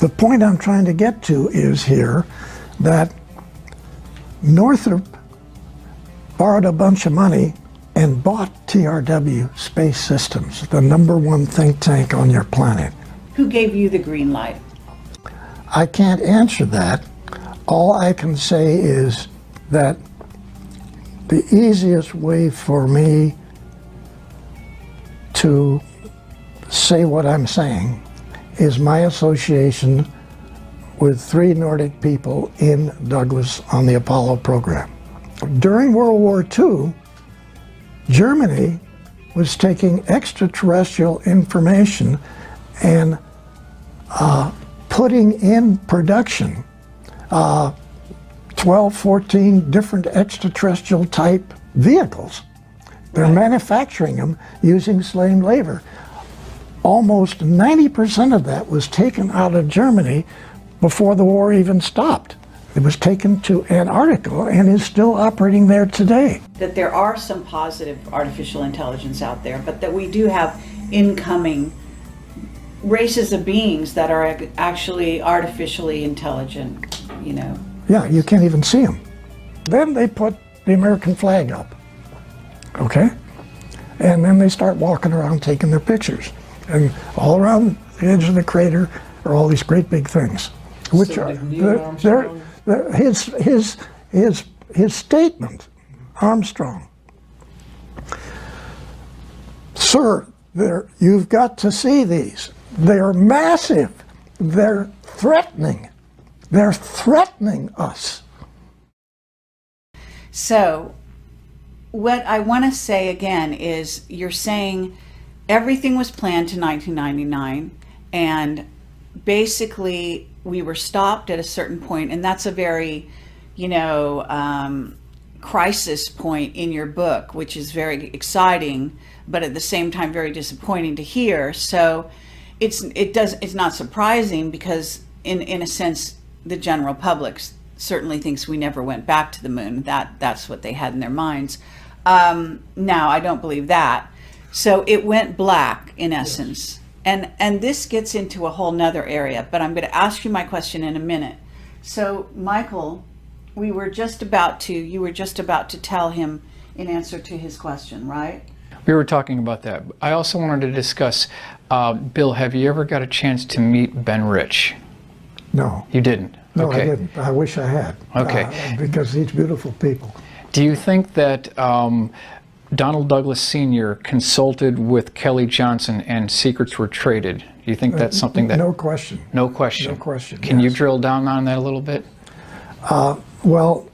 the point I'm trying to get to is here that Northrop borrowed a bunch of money and bought TRW Space Systems, the #1 think tank on your planet. Who gave you the green light? I can't answer that. All I can say is that the easiest way for me to say what I'm saying is my association with 3 Nordic people in Douglas on the Apollo program. During World War II, Germany was taking extraterrestrial information and putting in production 12, 14 different extraterrestrial type vehicles. They're manufacturing them using slave labor. Almost 90% of that was taken out of Germany before the war even stopped. It was taken to Antarctica and is still operating there today. That there are some positive artificial intelligence out there, but that we do have incoming races of beings that are actually artificially intelligent, you know. Yeah, you can't even see them. Then they put the American flag up, okay? And then they start walking around taking their pictures. And all around the edge of the crater are all these great big things, which so are his statement, Armstrong. Sir, you've got to see these. They're massive. They're threatening. They're threatening us. So what I want to say again is you're saying everything was planned to 1999 and basically we were stopped at a certain point, and that's a very, you know, crisis point in your book, which is very exciting, but at the same time very disappointing to hear. So it's not surprising because in a sense the general public certainly thinks we never went back to the moon. That's what they had in their minds. Now I don't believe that. So it went black in essence. Yes. And this gets into a whole nother area, but I'm going to ask you my question in a minute. So Michael, you were just about to tell him in answer to his question, right? We were talking about that. I also wanted to discuss, Bill, have you ever got a chance to meet Ben Rich? No. You didn't? No, okay. I didn't. I wish I had. Okay. Because these beautiful people. Do you think that Donald Douglas Sr. consulted with Kelly Johnson and secrets were traded? Do you think that's something that... No question. No question? No question, Can yes. you drill down on that a little bit? Well,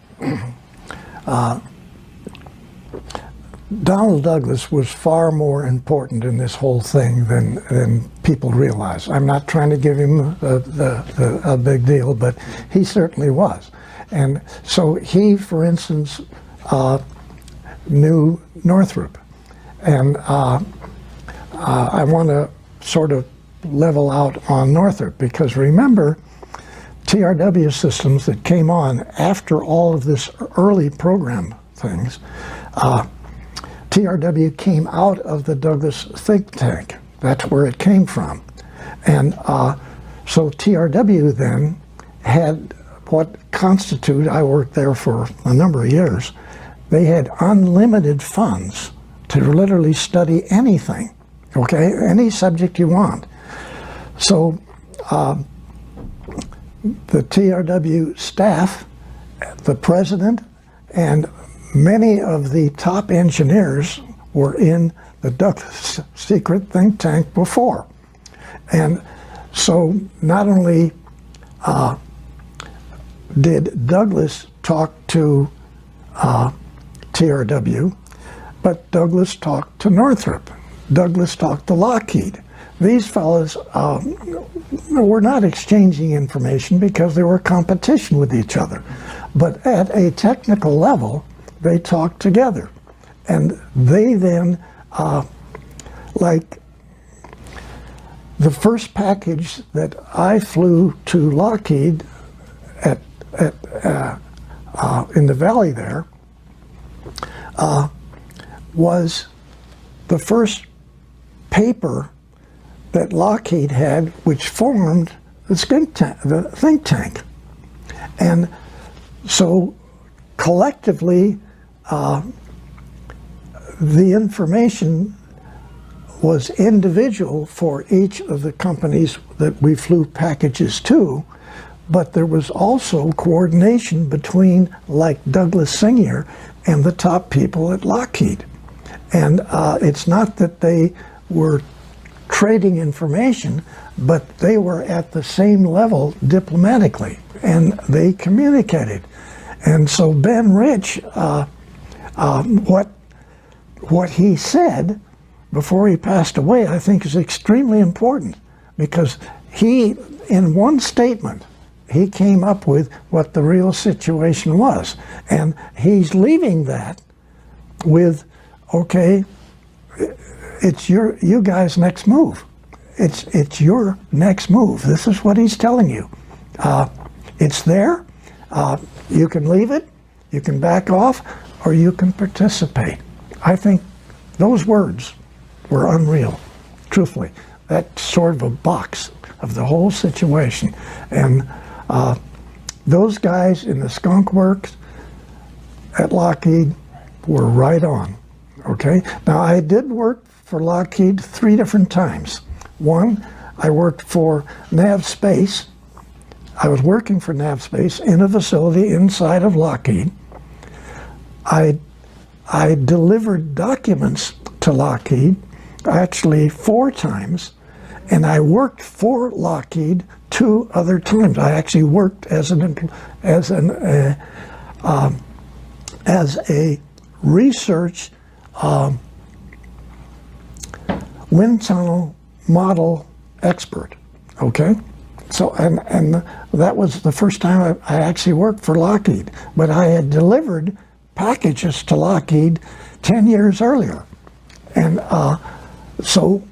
Donald Douglas was far more important in this whole thing than people realize. I'm not trying to give him a big deal, but he certainly was. And so he, for instance, knew Northrop. And I want to sort of level out on Northrop, because remember, TRW systems that came on after all of this early program things, TRW came out of the Douglas think tank. That's where it came from. And so TRW then had what constituted, I worked there for a number of years, they had unlimited funds to literally study anything, okay, any subject you want. So the TRW staff, the president, and many of the top engineers were in the Douglas secret think tank before. And so not only did Douglas talk to TRW, but Douglas talked to Northrop. Douglas talked to Lockheed. These fellows were not exchanging information because they were competition with each other. But at a technical level, they talked together. And they then, like the first package that I flew to Lockheed in the valley there, was the first paper that Lockheed had, which formed the think tank. And so collectively, the information was individual for each of the companies that we flew packages to, but there was also coordination between, like Douglas Senior and the top people at Lockheed. And it's not that they were trading information, but they were at the same level diplomatically, and they communicated. And so Ben Rich, what he said before he passed away, I think is extremely important, because he, in one statement, he came up with what the real situation was. And he's leaving that with, okay, it's you guys' next move. It's your next move. This is what he's telling you. It's there. You can leave it, you can back off, or you can participate. I think those words were unreal, truthfully. That's sort of a box of the whole situation. And those guys in the skunk works at Lockheed were right on, okay? Now, I did work for Lockheed 3 different times. One, I worked for Nav Space. I was working for Nav Space in a facility inside of Lockheed. I delivered documents to Lockheed, actually 4 times, and I worked for Lockheed 2 other times. I actually worked as a research wind tunnel model expert. Okay, so and that was the first time I actually worked for Lockheed, but I had delivered packages to Lockheed 10 years earlier, and so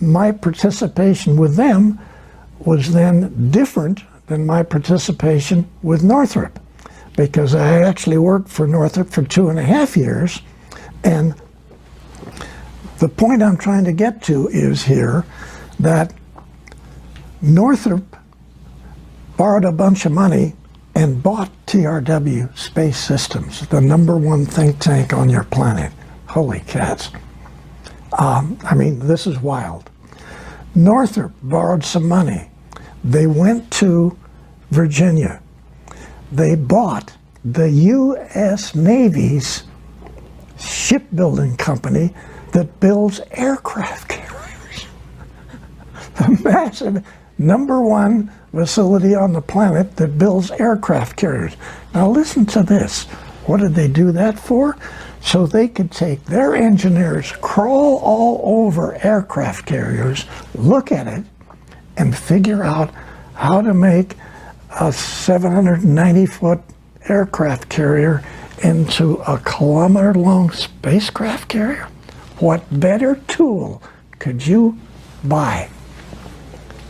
my participation with them was then different than my participation with Northrop, because I actually worked for Northrop for 2.5 years. And the point I'm trying to get to is here that Northrop borrowed a bunch of money and bought TRW Space Systems, the #1 think tank on your planet. Holy cats. I mean, this is wild. Northrop borrowed some money. They went to Virginia. They bought the U.S. Navy's shipbuilding company that builds aircraft carriers. The massive #1 facility on the planet that builds aircraft carriers. Now listen to this. What did they do that for? So they could take their engineers, crawl all over aircraft carriers, look at it, and figure out how to make a 790-foot aircraft carrier into a kilometer-long spacecraft carrier. What better tool could you buy?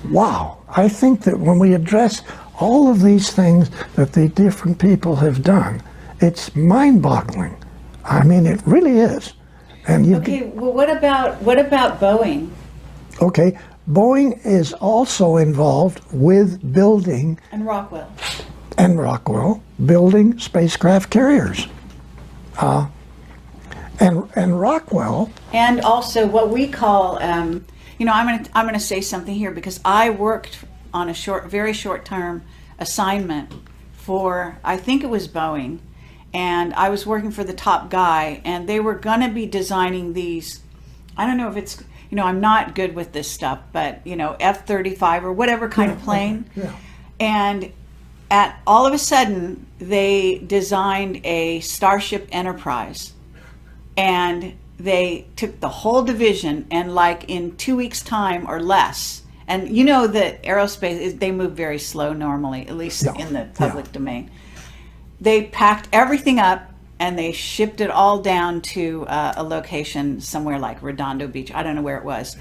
Wow. I think that when we address all of these things that the different people have done, it's mind-boggling. I mean, it really is. And you well, what about Boeing? Okay, Boeing is also involved with building And Rockwell. Building spacecraft carriers. And Rockwell. And also what we call, you know, I'm gonna say something here, because I worked on a very short term assignment for, I think it was Boeing, and I was working for the top guy, and they were gonna be designing these, I don't know if it's, you know, I'm not good with this stuff, but you know, F-35 or whatever kind of plane. Yeah. And all of a sudden, they designed a Starship Enterprise, and they took the whole division, and like in 2 weeks' time or less, and you know that aerospace, they move very slow normally, at least in the public domain. They packed everything up and they shipped it all down to a location somewhere like Redondo Beach. I don't know where it was.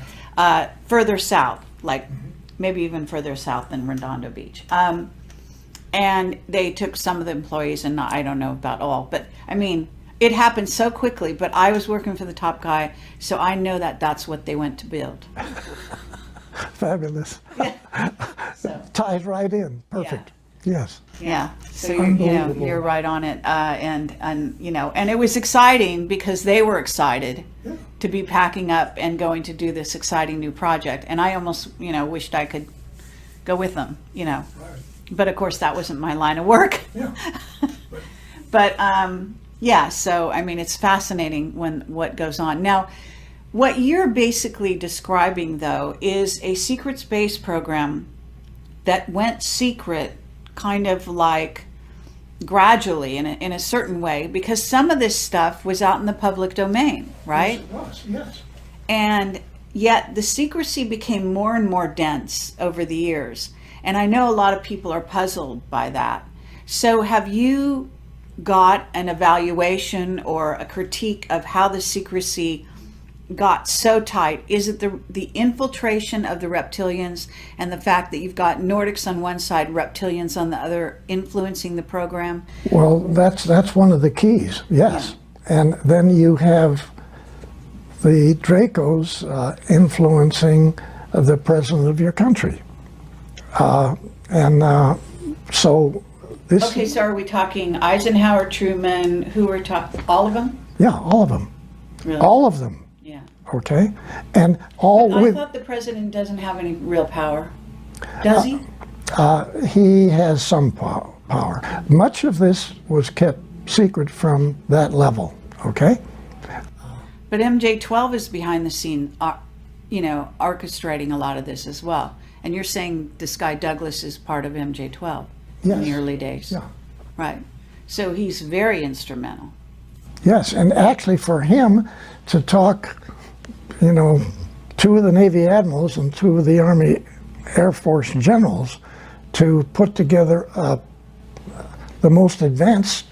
Further south, like maybe even further south than Redondo Beach. And they took some of the employees, and I don't know about all, but I mean, it happened so quickly, but I was working for the top guy, so I know that that's what they went to build. Fabulous. Yeah. So. ties right in. Perfect. Yes. Yeah, so you're right on it, and and it was exciting because they were excited to be packing up and going to do this exciting new project, and I almost wished I could go with them, Right. but of course that wasn't my line of work. Yeah. But so I mean it's fascinating what goes on now. What you're basically describing though is a secret space program that went secret kind of like gradually in a certain way, because some of this stuff was out in the public domain, right? Yes, it was, yes. And yet the secrecy became more and more dense over the years. And I know a lot of people are puzzled by that. So have you got an evaluation or a critique of how the secrecy got so tight? Is it the infiltration of the reptilians and the fact that you've got Nordics on one side, reptilians on the other, influencing the program? Well, that's one of the keys, yes. Yeah. And then you have the Dracos influencing the president of your country. So this... Okay, so are we talking Eisenhower, Truman, who are talking, all of them? Yeah, all of them. Really? All of them. Yeah. Okay? And all I with... thought the president doesn't have any real power. Does he? He has some power. Much of this was kept secret from that level, okay? But MJ-12 is behind the scene, orchestrating a lot of this as well. And you're saying this guy Douglas is part of MJ-12 in the early days. Yeah. Right. So he's very instrumental. Yes, and actually for him to talk, two of the Navy admirals and two of the Army Air Force generals to put together the most advanced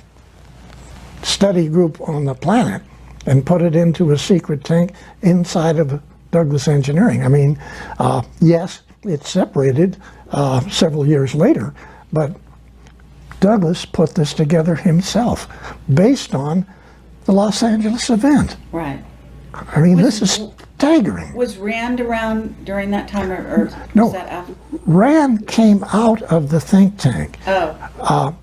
study group on the planet and put it into a secret tank inside of Douglas Engineering. I mean, yes, it separated several years later, but Douglas put this together himself based on the Los Angeles event. Right. I mean, this is staggering. Was Rand around during that time, or No. was that after? Rand came out of the think tank. Oh.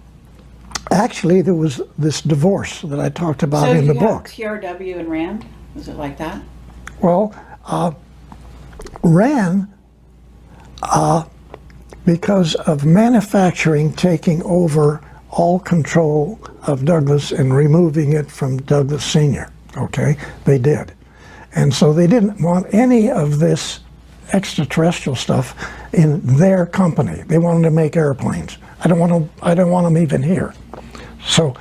Actually, there was this divorce that I talked about in the book. So you have TRW and Rand? Was it like that? Well, Rand, because of manufacturing taking over all control of Douglas and removing it from Douglas Sr., okay? They did. And so they didn't want any of this extraterrestrial stuff in their company. They wanted to make airplanes. I don't want them even here. So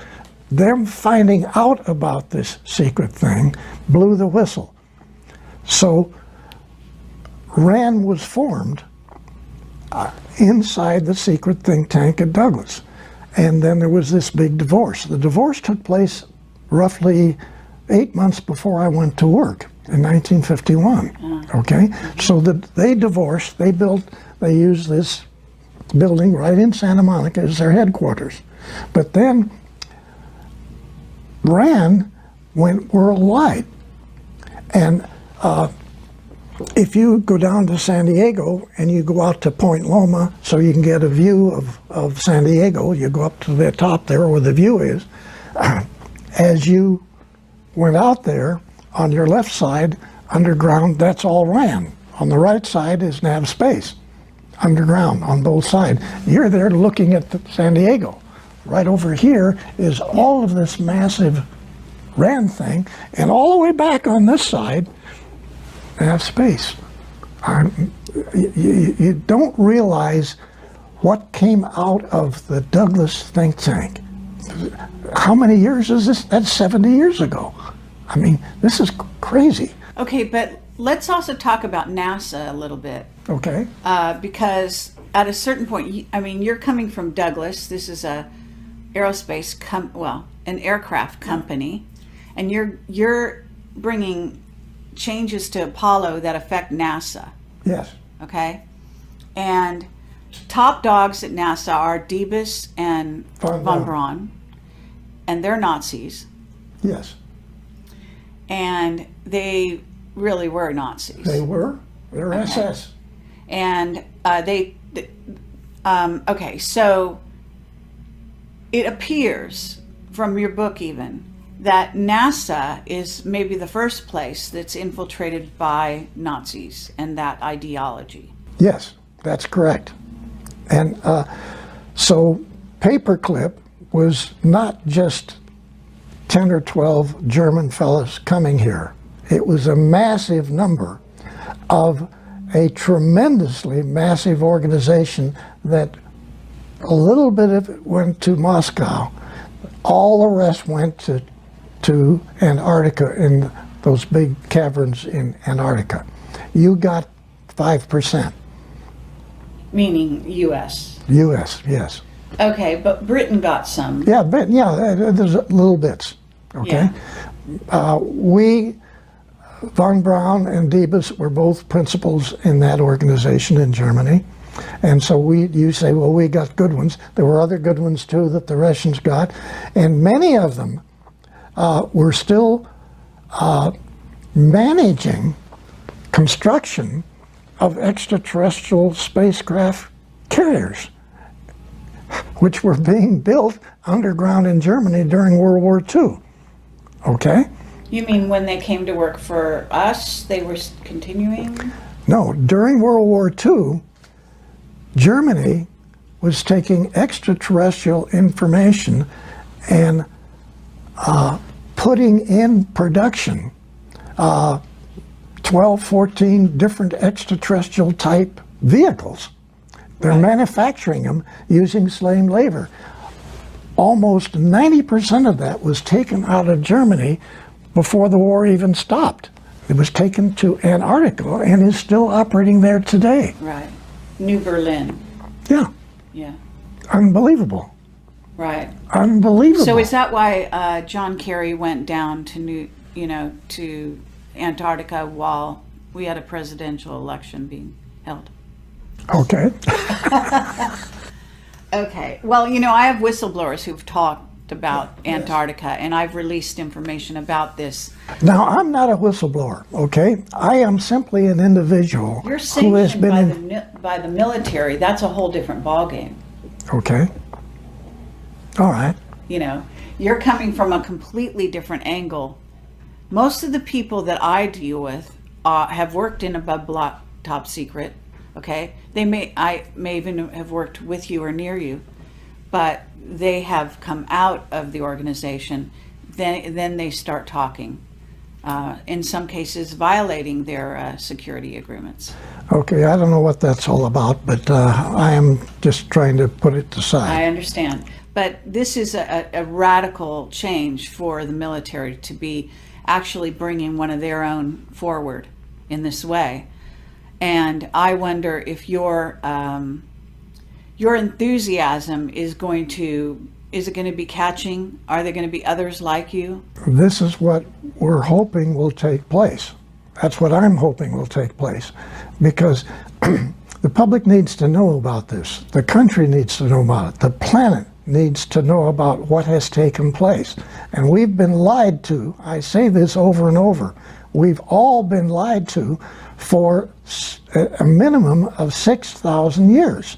them finding out about this secret thing blew the whistle. So RAND was formed inside the secret think tank at Douglas. And then there was this big divorce. The divorce took place roughly 8 months before I went to work in 1951. Okay, so they divorced. They used this building right in Santa Monica as their headquarters. But then RAND went worldwide. And if you go down to San Diego and you go out to Point Loma so you can get a view of San Diego, you go up to the top there where the view is. As you went out there, on your left side, underground, that's all RAND. On the right side is nav space, underground on both sides. You're there looking at San Diego. Right over here is all of this massive RAND thing, and all the way back on this side, nav space. You don't realize what came out of the Douglas think tank. How many years is this? That's 70 years ago. I mean, this is crazy. Okay, but let's also talk about NASA a little bit. Okay. Because at a certain point, I mean, you're coming from Douglas. This is a aerospace an aircraft company, and you're bringing changes to Apollo that affect NASA. Yes. Okay, and top dogs at NASA are Debus and von Braun, and they're Nazis. Yes. And they really were Nazis. They were. They're SS. And Okay, so it appears from your book even that NASA is maybe the first place that's infiltrated by Nazis and that ideology. Yes, that's correct. And so Paperclip was not just 10 or 12 German fellows coming here. It was a massive number of a tremendously massive organization that a little bit of it went to Moscow. All the rest went to Antarctica, in those big caverns in Antarctica. You got 5%. Meaning U.S. U.S., yes. Okay, but Britain got some. Yeah, but yeah, there's little bits. Okay, we, Von Braun and Diebes were both principals in that organization in Germany, and so you say, well, we got good ones. There were other good ones too that the Russians got, and many of them were still managing construction of extraterrestrial spacecraft carriers, which were being built underground in Germany during World War II. Okay? You mean when they came to work for us, they were continuing? No, during World War II, Germany was taking extraterrestrial information and putting in production 12, 14 different extraterrestrial type vehicles. They're manufacturing them using slave labor. Almost 90% of that was taken out of Germany before the war even stopped. It was taken to Antarctica and is still operating there today. Right. New Berlin. Yeah. Yeah. Unbelievable. Right. Unbelievable. So is that why John Kerry went down to to Antarctica while we had a presidential election being held? Okay. Okay. Well, I have whistleblowers who've talked about Antarctica, and I've released information about this. Now, I'm not a whistleblower, okay? I am simply an individual You're who has sanctioned been by the military. That's a whole different ballgame. Okay. All right. You're coming from a completely different angle. Most of the people that I deal with have worked in above block top secret. Okay, I may even have worked with you or near you, but they have come out of the organization. Then they start talking. In some cases, violating their security agreements. Okay, I don't know what that's all about, but I am just trying to put it aside. I understand, but this is a radical change for the military to be actually bringing one of their own forward in this way. And I wonder if your enthusiasm is going to be catching? Are there going to be others like you? This is what we're hoping will take place. That's what I'm hoping will take place, because the public needs to know about this. The country needs to know about it. The planet needs to know about what has taken place. And we've been lied to. I say this over and over. We've all been lied to for a minimum of 6,000 years.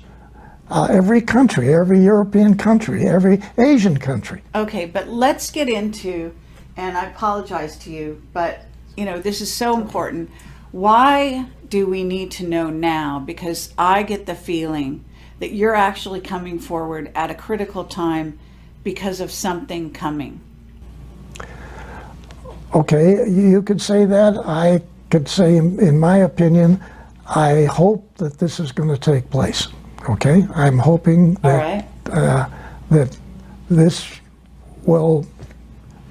Every country, every European country, every Asian country. Okay, but let's get into, and I apologize to you, but this is so important. Why do we need to know now? Because I get the feeling that you're actually coming forward at a critical time because of something coming. Okay, you could say that. I could say, in my opinion, I hope that this is going to take place. Okay, I'm hoping that that this will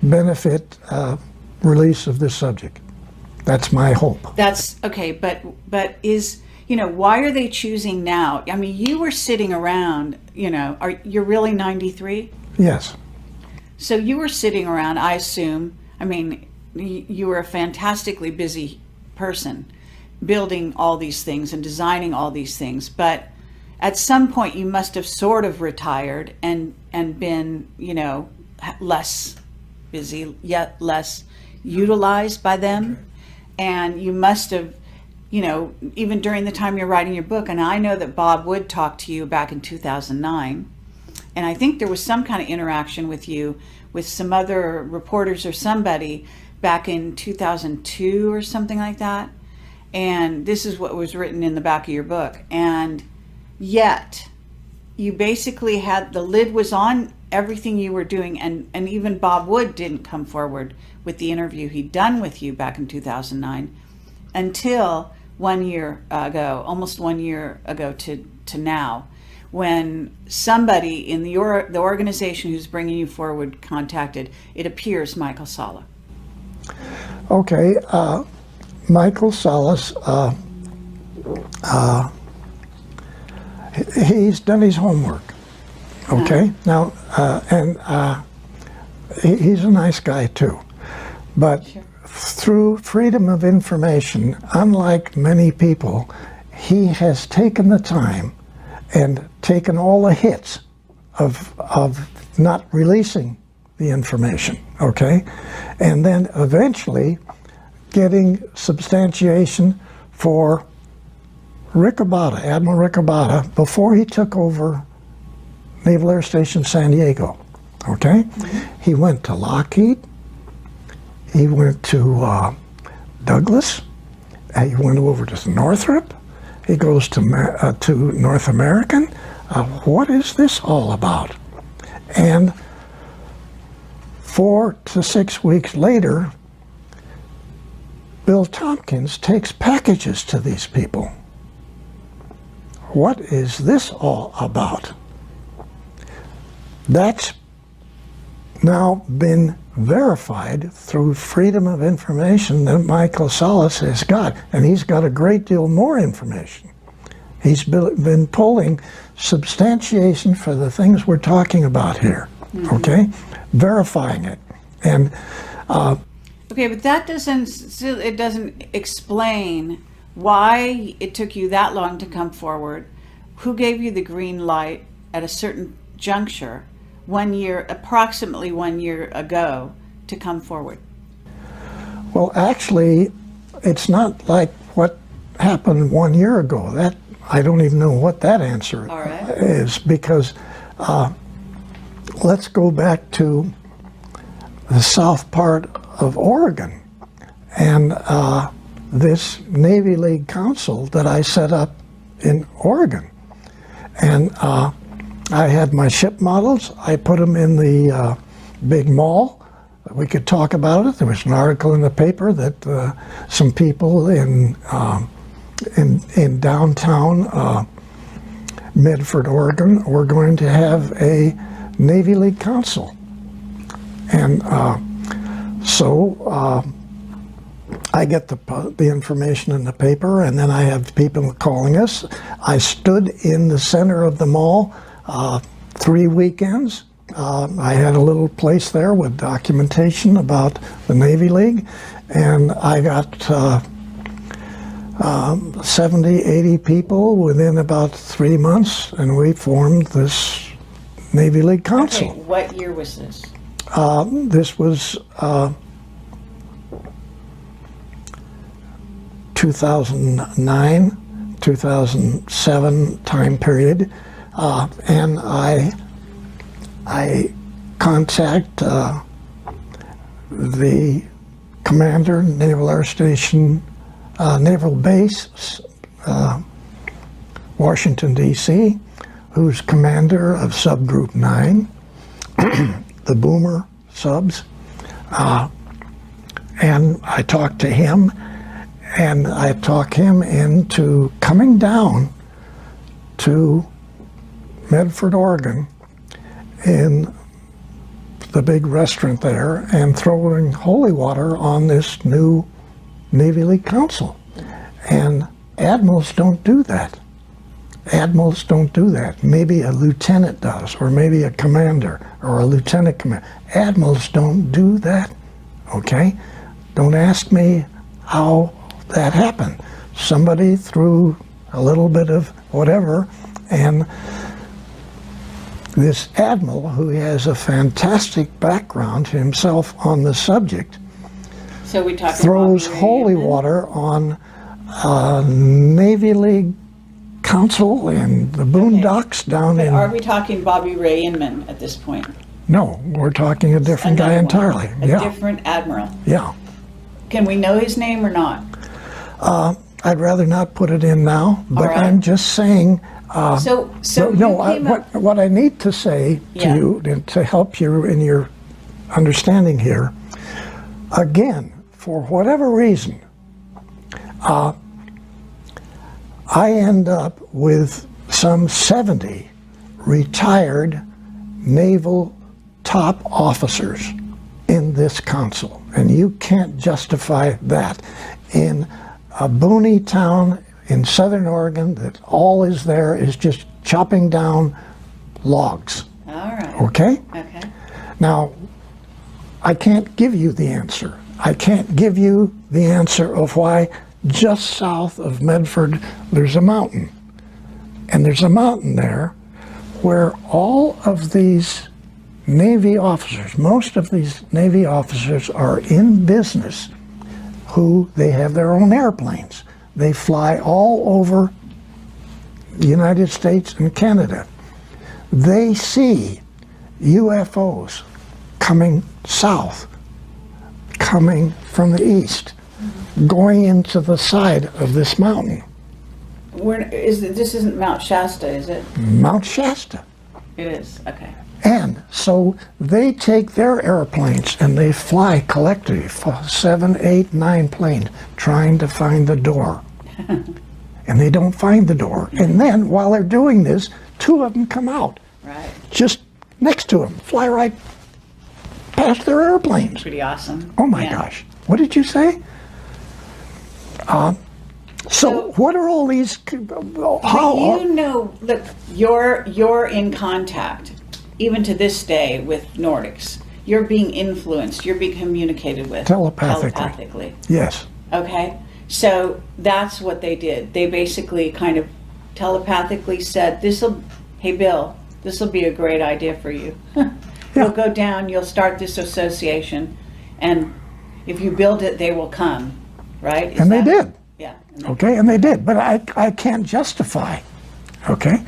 benefit release of this subject. That's my hope. That's okay, but is why are they choosing now? I mean, you were sitting around. You're really 93? Yes. So you were sitting around, I assume. I mean, you were a fantastically busy person, building all these things and designing all these things, but at some point you must have sort of retired and been, less busy, yet less utilized by them. And you must have, you know, even during the time you're writing your book, and I know that Bob Wood talked to you back in 2009, and I think there was some kind of interaction with you with some other reporters or somebody back in 2002 or something like that. And this is what was written in the back of your book. And yet you basically had, the lid was on everything you were doing, and even Bob Wood didn't come forward with the interview he'd done with you back in 2009 until 1 year ago, almost 1 year ago to now, when somebody in the organization who's bringing you forward contacted, it appears, Michael Salla. Okay, Michael Salas, he's done his homework. Okay, now, he's a nice guy too, but Sure. Through freedom of information, unlike many people, he has taken the time and taken all the hits of not releasing the information, okay? And then eventually getting substantiation for Admiral Riccobata, before he took over Naval Air Station San Diego, okay? Mm-hmm. He went to Lockheed, he went to Douglas, he went over to Northrop, he goes to North American. What is this all about? And 4 to 6 weeks later, Bill Tompkins takes packages to these people. What is this all about? That's now been verified through freedom of information that Michael Salas has got, and he's got a great deal more information. He's been pulling substantiation for the things we're talking about here, mm-hmm. Okay? Verifying it. And okay, but that doesn't explain why it took you that long to come forward. Who gave you the green light at a certain juncture, approximately 1 year ago, to come forward? Well, actually, it's not like what happened 1 year ago. That I don't even know what that answer is, because let's go back to the south part of Oregon and this Navy League Council that I set up in Oregon. And I had my ship models. I put them in the big mall. We could talk about it. There was an article in the paper that some people in downtown Medford, Oregon, were going to have a Navy League Council. And so I get the information in the paper, and then I have people calling us. I stood in the center of the mall 3 weekends. I had a little place there with documentation about the Navy League, and I got 70, 80 people within about 3 months, and we formed this Navy League Council. Okay, what year was this? This was 2009, 2007 time period, and I contact the commander, Naval Air Station, Naval Base, Washington, D.C., who's commander of Subgroup 9, the Boomer subs, and I talked to him, and I talked him into coming down to Medford, Oregon, in the big restaurant there, and throwing holy water on this new Navy League Council. And admirals don't do that. Admirals don't do that. Maybe a lieutenant does, or maybe a commander, or a lieutenant commander. Admirals don't do that, okay? Don't ask me how that happened. Somebody threw a little bit of whatever, and this admiral, who has a fantastic background himself on the subject, so we talked throws holy water on Navy League Council in the Boondocks down But in... are we talking Bobby Ray Inman at this point? No, we're talking a different guy Another one. entirely. A Yeah, different admiral. yeah. Can we know his name or not? I'd rather not put it in now, but right. I'm just saying... So no, you came up, what I need to say to Yeah. you and to help you in your understanding here, again, for whatever reason, I end up with some 70 retired naval top officers in this council, and you can't justify that in a boony town in southern Oregon that all is there is just chopping down logs. all right. Okay? Okay. Now, I can't give you the answer. I can't give you the answer of why just south of Medford there's a mountain. And there's a mountain there where all of these Navy officers, most of these Navy officers are in business who they have their own airplanes. They fly all over the United States and Canada. They see UFOs coming south, coming from the east, going into the side of this mountain, This isn't Mount Shasta, is it? Mount Shasta. It is. Okay. And so they take their airplanes and they fly collectively, 7, 8, 9 planes, trying to find the door. And they don't find the door. And then while they're doing this, 2 of them come out, Right. just next to them, fly right past their airplanes. Pretty awesome. Oh my Yeah. gosh. What did you say? So what are all these, how, You know, look, you're in contact, even to this day, with Nordics. You're being influenced. You're being communicated with Telepathically. Yes. Okay, so that's what they did. They basically kind of telepathically said, "Hey Bill, this will be a great idea for you. You'll go down. You'll start this association, and if you build it, they will come." Right? And they did. Yeah. Okay, and they did, but I can't justify, okay?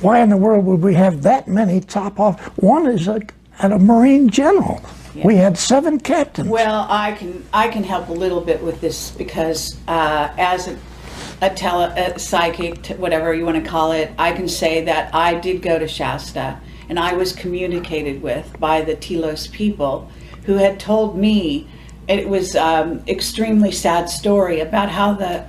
Why in the world would we have that many top off? One is at a Marine general. Yeah. We had 7 captains. Well, I can help a little bit with this because as a psychic, whatever you want to call it, I can say that I did go to Shasta and I was communicated with by the Telos people who had told me it was extremely sad story about how the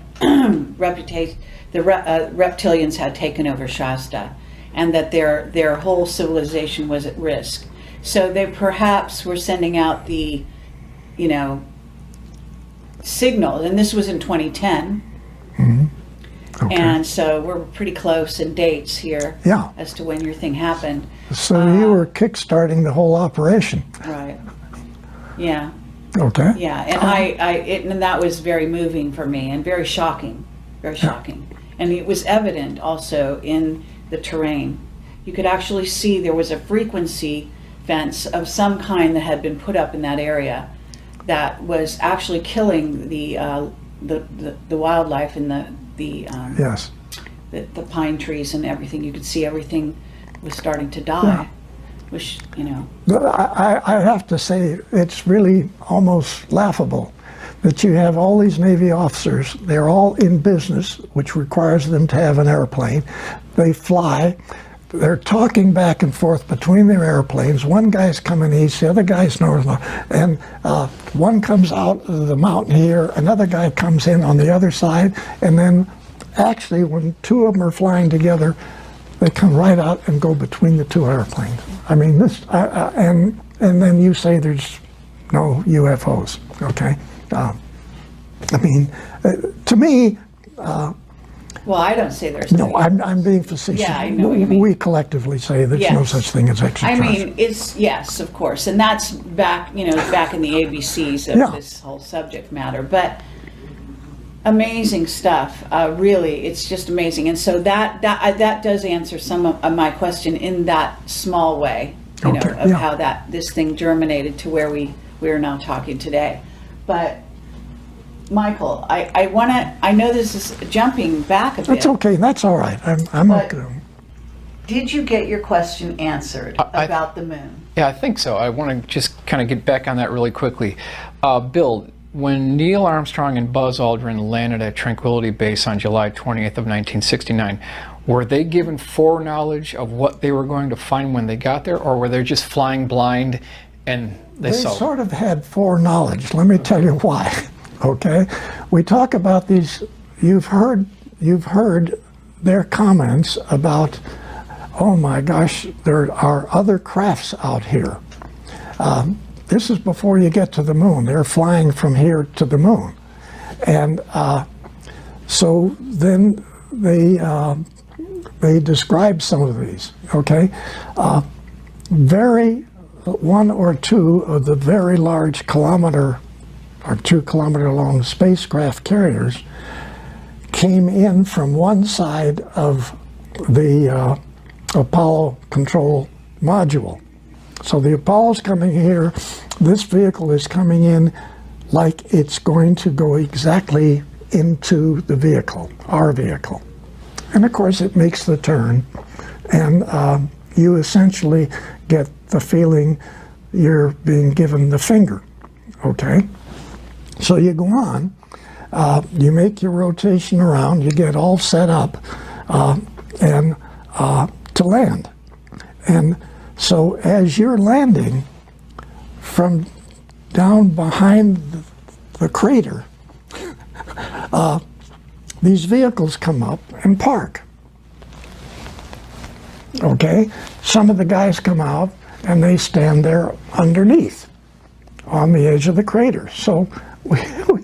reptilians had taken over Shasta and that their whole civilization was at risk. So they perhaps were sending out the, signal, and this was in 2010. Mm-hmm. Okay. And so we're pretty close in dates here Yeah. as to when your thing happened. So you were kickstarting the whole operation. Right. Yeah. Okay. Yeah. And and that was very moving for me and very shocking. Very shocking. And it was evident also in the terrain. You could actually see there was a frequency fence of some kind that had been put up in that area that was actually killing the wildlife and Yes. the pine trees and everything. You could see everything was starting to die, which But I have to say, it's really almost laughable that you have all these Navy officers. They're all in business, which requires them to have an airplane. They fly. They're talking back and forth between their airplanes. One guy's coming east, the other guy's north, and one comes out of the mountain here, another guy comes in on the other side, and then actually when 2 of them are flying together, they come right out and go between the 2 airplanes. I mean, this, and then you say there's no UFOs, okay? I mean, to me, well, I don't say there's no, I'm being facetious. Yeah, I know what you mean. We collectively say there's no such thing as I extraterrestrial. mean, it's, yes, of course, and that's back, back in the ABCs of this whole subject matter, but amazing stuff, really, it's just amazing. And so that does answer some of my question in that small way, of how this thing germinated to where we are now talking today. But Michael, I know this is jumping back a bit. That's okay. That's all right. I'm But- okay. Did you get your question answered about the moon? Yeah, I think so. I want to just kind of get back on that really quickly. Bill, when Neil Armstrong and Buzz Aldrin landed at Tranquility Base on July 20th of 1969, were they given foreknowledge of what they were going to find when they got there, or were they just flying blind and they saw? They sort of had foreknowledge. Let me tell you why. Okay, we talk about these. You've heard their comments about, oh my gosh, there are other crafts out here. This is before you get to the moon. They're flying from here to the moon, and so then they describe some of these. Okay, one or two of the very large kilometer or 2 kilometer long spacecraft carriers came in from one side of the Apollo control module. So the Apollo's coming here, this vehicle is coming in like it's going to go exactly into the vehicle, our vehicle. And of course it makes the turn, and you essentially get the feeling you're being given the finger, okay? So you go on, you make your rotation around, you get all set up and to land. And so as you're landing from down behind the crater, these vehicles come up and park. Okay? Some of the guys come out and they stand there underneath on the edge of the crater. So we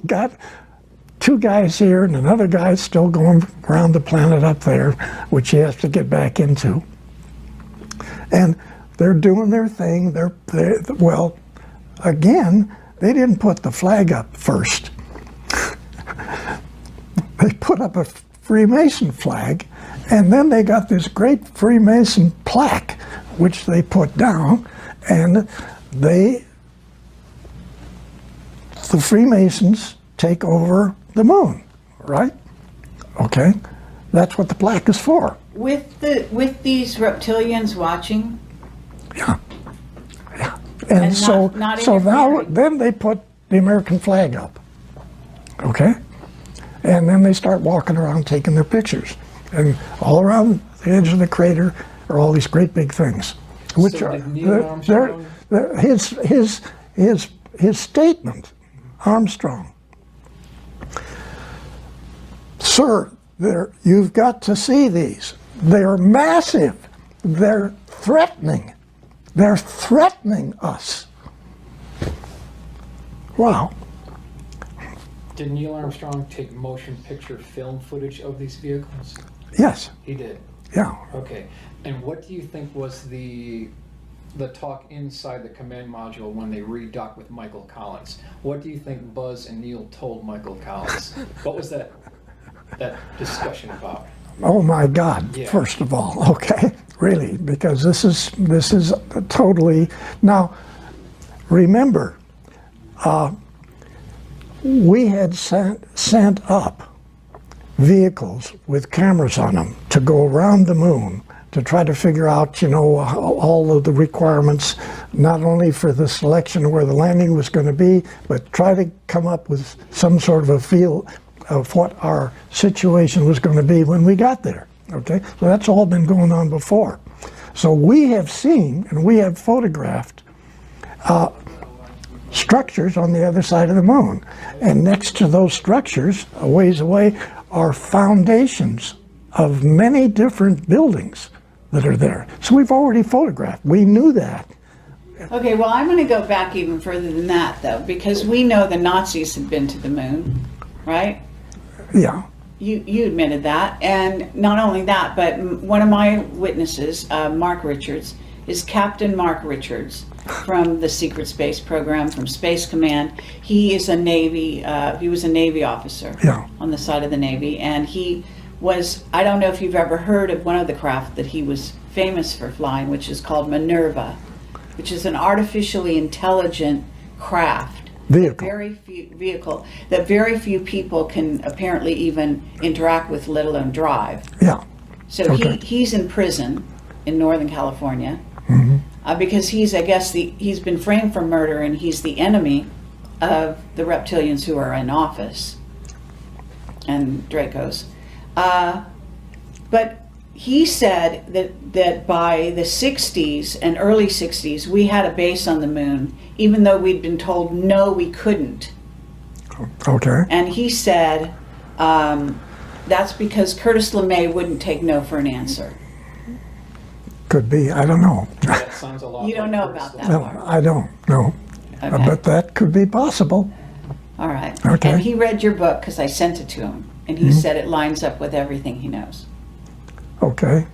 got 2 guys here and another guy still going around the planet up there, which he has to get back into. And they're doing their thing. Well, again, they didn't put the flag up first. They put up a Freemason flag, and then they got this great Freemason plaque, which they put down, and the Freemasons take over the moon, right? Okay, that's what the plaque is for. With these reptilians watching? Yeah, yeah. And so not now, interfering. then they put the American flag up, okay? And then they start walking around taking their pictures. And all around the edge of the crater are all these great big things, which So are did Neil Armstrong- his statement, Armstrong. Sir, you've got to see these. They're massive. They're threatening. They're threatening us. Wow. Did Neil Armstrong take motion picture film footage of these vehicles? Yes. He did. Yeah. Okay. And what do you think was the talk inside the command module when they redocked with Michael Collins? What do you think Buzz and Neil told Michael Collins? What was that discussion about? Oh my God! Yeah. First of all, okay, really, because this is totally. Now, remember, we had sent up vehicles with cameras on them to go around the moon to try to figure out, all of the requirements, not only for the selection of where the landing was going to be, but try to come up with some sort of a feel of what our situation was going to be when we got there. Okay, so that's all been going on before. So we have seen and we have photographed structures on the other side of the moon, and next to those structures, a ways away, are foundations of many different buildings that are there. So we've already photographed. We knew that. Okay, well, I'm going to go back even further than that, though, because we know the Nazis had been to the moon, right? Yeah. You admitted that, and not only that, but one of my witnesses, Mark Richards, is Captain Mark Richards from the Secret Space Program, from Space Command. He is a Navy, he was a Navy officer on the side of the Navy, and he was, I don't know if you've ever heard of one of the craft that he was famous for flying, which is called Minerva, which is an artificially intelligent craft Vehicle. That very few people can apparently even interact with, let alone drive. Yeah. So Okay. he's in prison in Northern California because I guess he's been framed for murder, and he's the enemy of the reptilians who are in office and Dracos. But he said that by the 60s and early 60s, we had a base on the moon, even though we'd been told no, we couldn't. Okay. And he said that's because Curtis LeMay wouldn't take no for an answer. Could be. I don't know. That sounds a lot You don't like know Curtis about that No, part. I don't know. Okay. But that could be possible. All right. Okay. And he read your book because I sent it to him, and he said it lines up with everything he knows. Okay.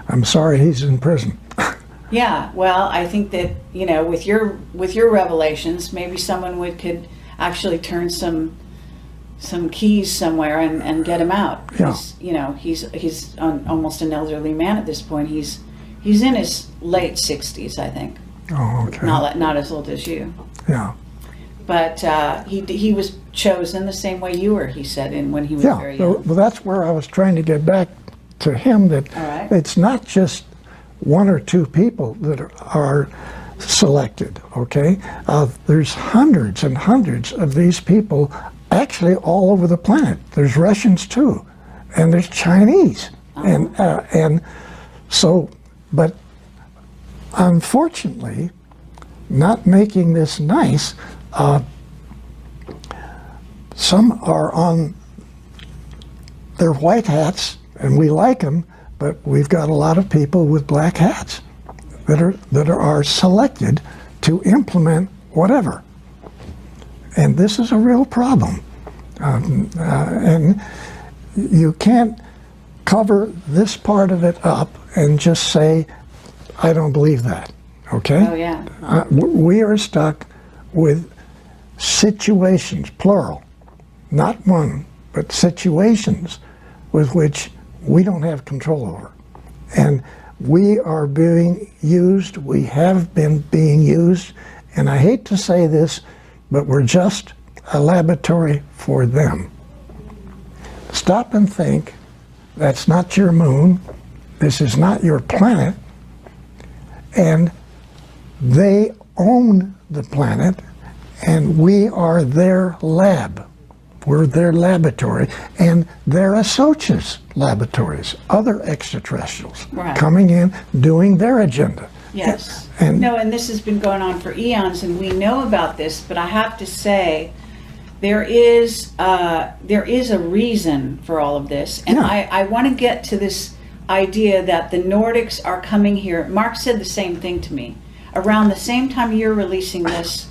I'm sorry he's in prison. Yeah. Well, I think that with your revelations, maybe someone could actually turn some keys somewhere and get him out. Yeah. He's almost an elderly man at this point. He's in his late 60s, I think. Oh, okay. Not as old as you. Yeah. But he was chosen the same way you were, he said, when he was Yeah. very young. Well, that's where I was trying to get back to him, that All right. it's not just one or two people that are selected, okay? There's hundreds and hundreds of these people actually all over the planet. There's Russians too, and there's Chinese. And so, but unfortunately, not making this nice, some are on their white hats, and we like them, but we've got a lot of people with black hats that are selected to implement whatever. And this is a real problem. And you can't cover this part of it up and just say, I don't believe that, okay? Oh, yeah. We are stuck with situations, plural, not one, but situations with which we don't have control over. And we are being used, we have been being used, and I hate to say this, but we're just a laboratory for them. Stop and think, that's not your moon, this is not your planet, and they own the planet, and we are their lab. We're their laboratory, and they're Asocius laboratories, other extraterrestrials Right. coming in, doing their agenda. Yes. And And this has been going on for eons, and we know about this, but I have to say, there is a reason for all of this. And Yeah. I want to get to this idea that the Nordics are coming here. Mark said the same thing to me. Around the same time you're releasing this,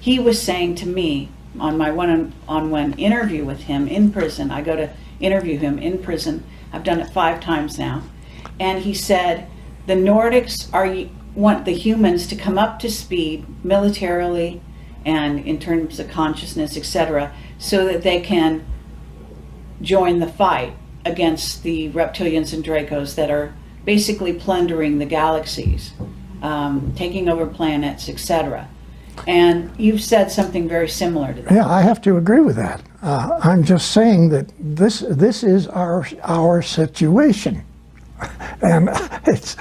he was saying to me, on my one-on-one interview with him in prison, I go to interview him in prison, I've done it 5 times now, and he said the Nordics want the humans to come up to speed militarily and in terms of consciousness, etc., so that they can join the fight against the reptilians and Dracos that are basically plundering the galaxies, taking over planets, etc. And you've said something very similar to that. yeah, I have to agree with that. I'm just saying that this is our situation, and it's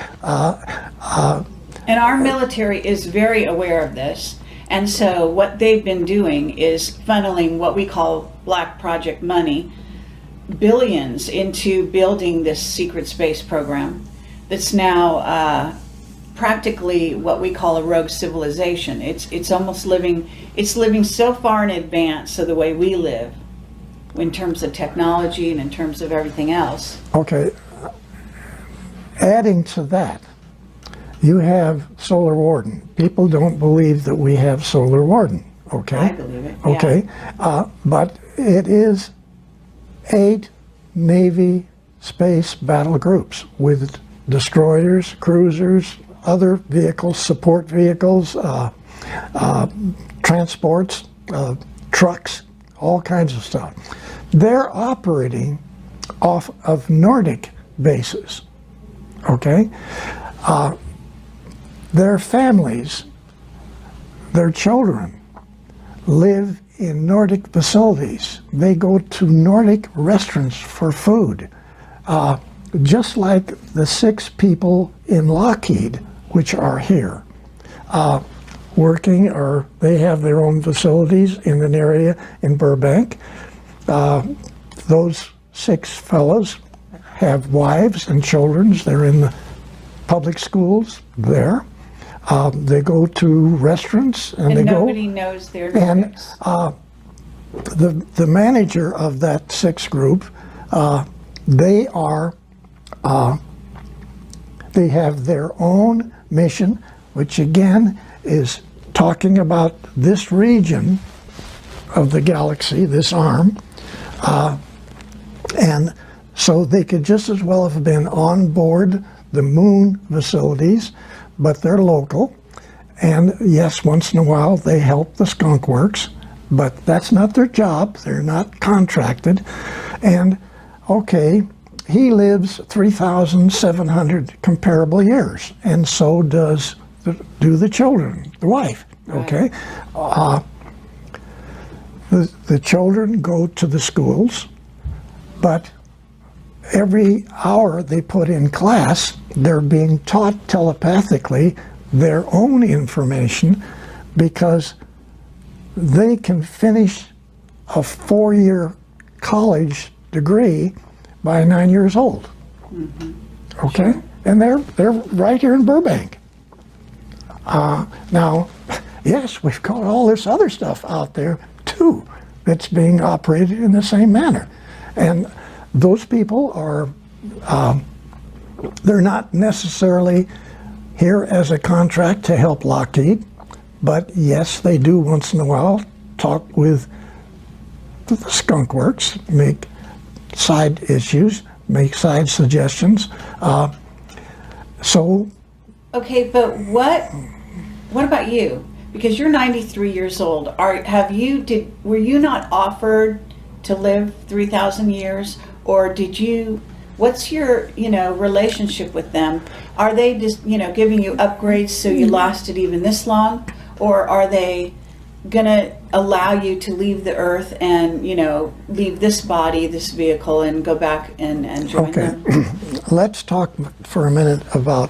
And our military is very aware of this. And so what they've been doing is funneling what we call black project money, billions, into building this secret space program that's now practically what we call a rogue civilization. It's almost living so far in advance of the way we live in terms of technology and in terms of everything else. okay. Adding to that, you have Solar Warden. People don't believe that we have Solar Warden, okay? I believe it. Okay, but it is 8 Navy space battle groups with destroyers, cruisers, other vehicles, support vehicles, transports, trucks, all kinds of stuff. They're operating off of Nordic bases, okay? Their families, their children, live in Nordic facilities. They go to Nordic restaurants for food. Just like the 6 people in Lockheed, which are here, working, or they have their own facilities in an area in Burbank. Those 6 fellows have wives and children. They're in the public schools there. They go to restaurants and they nobody go. knows their And names. the manager of that 6 group, they are. They have their own mission, which again is talking about this region of the galaxy, this arm, and so they could just as well have been on board the moon facilities, but they're local. And yes, once in a while they help the skunk works, but that's not their job. They're not contracted. And okay, he lives 3,700 comparable years, and so do the children, the wife. Okay, the children go to the schools, but every hour they put in class, they're being taught telepathically their own information, because they can finish a 4-year college degree by 9 years old. Okay, and they're right here in Burbank. Now, yes, we've got all this other stuff out there too that's being operated in the same manner, and those people are they're not necessarily here as a contract to help Lockheed, but yes, they do once in a while talk with the skunk works, make side issues, make side suggestions. Okay, but what about you? Because you're 93 years old. Were you not offered to live 3,000 years, or did you? What's your relationship with them? Are they just giving you upgrades so you lasted even this long, or are they gonna allow you to leave the earth and leave this body, this vehicle, and go back and join them? Let's talk for a minute about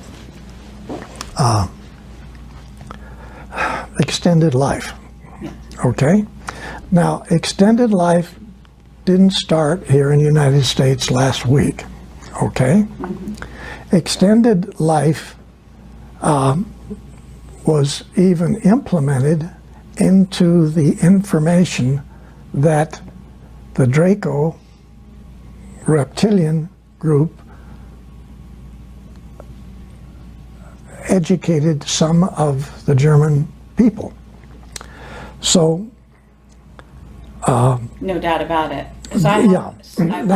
extended life. Yeah. Okay, now extended life didn't start here in the United States last week. Okay, extended life was even implemented into the information that the Draco reptilian group educated some of the people. So no doubt about it. 'Cause I have now,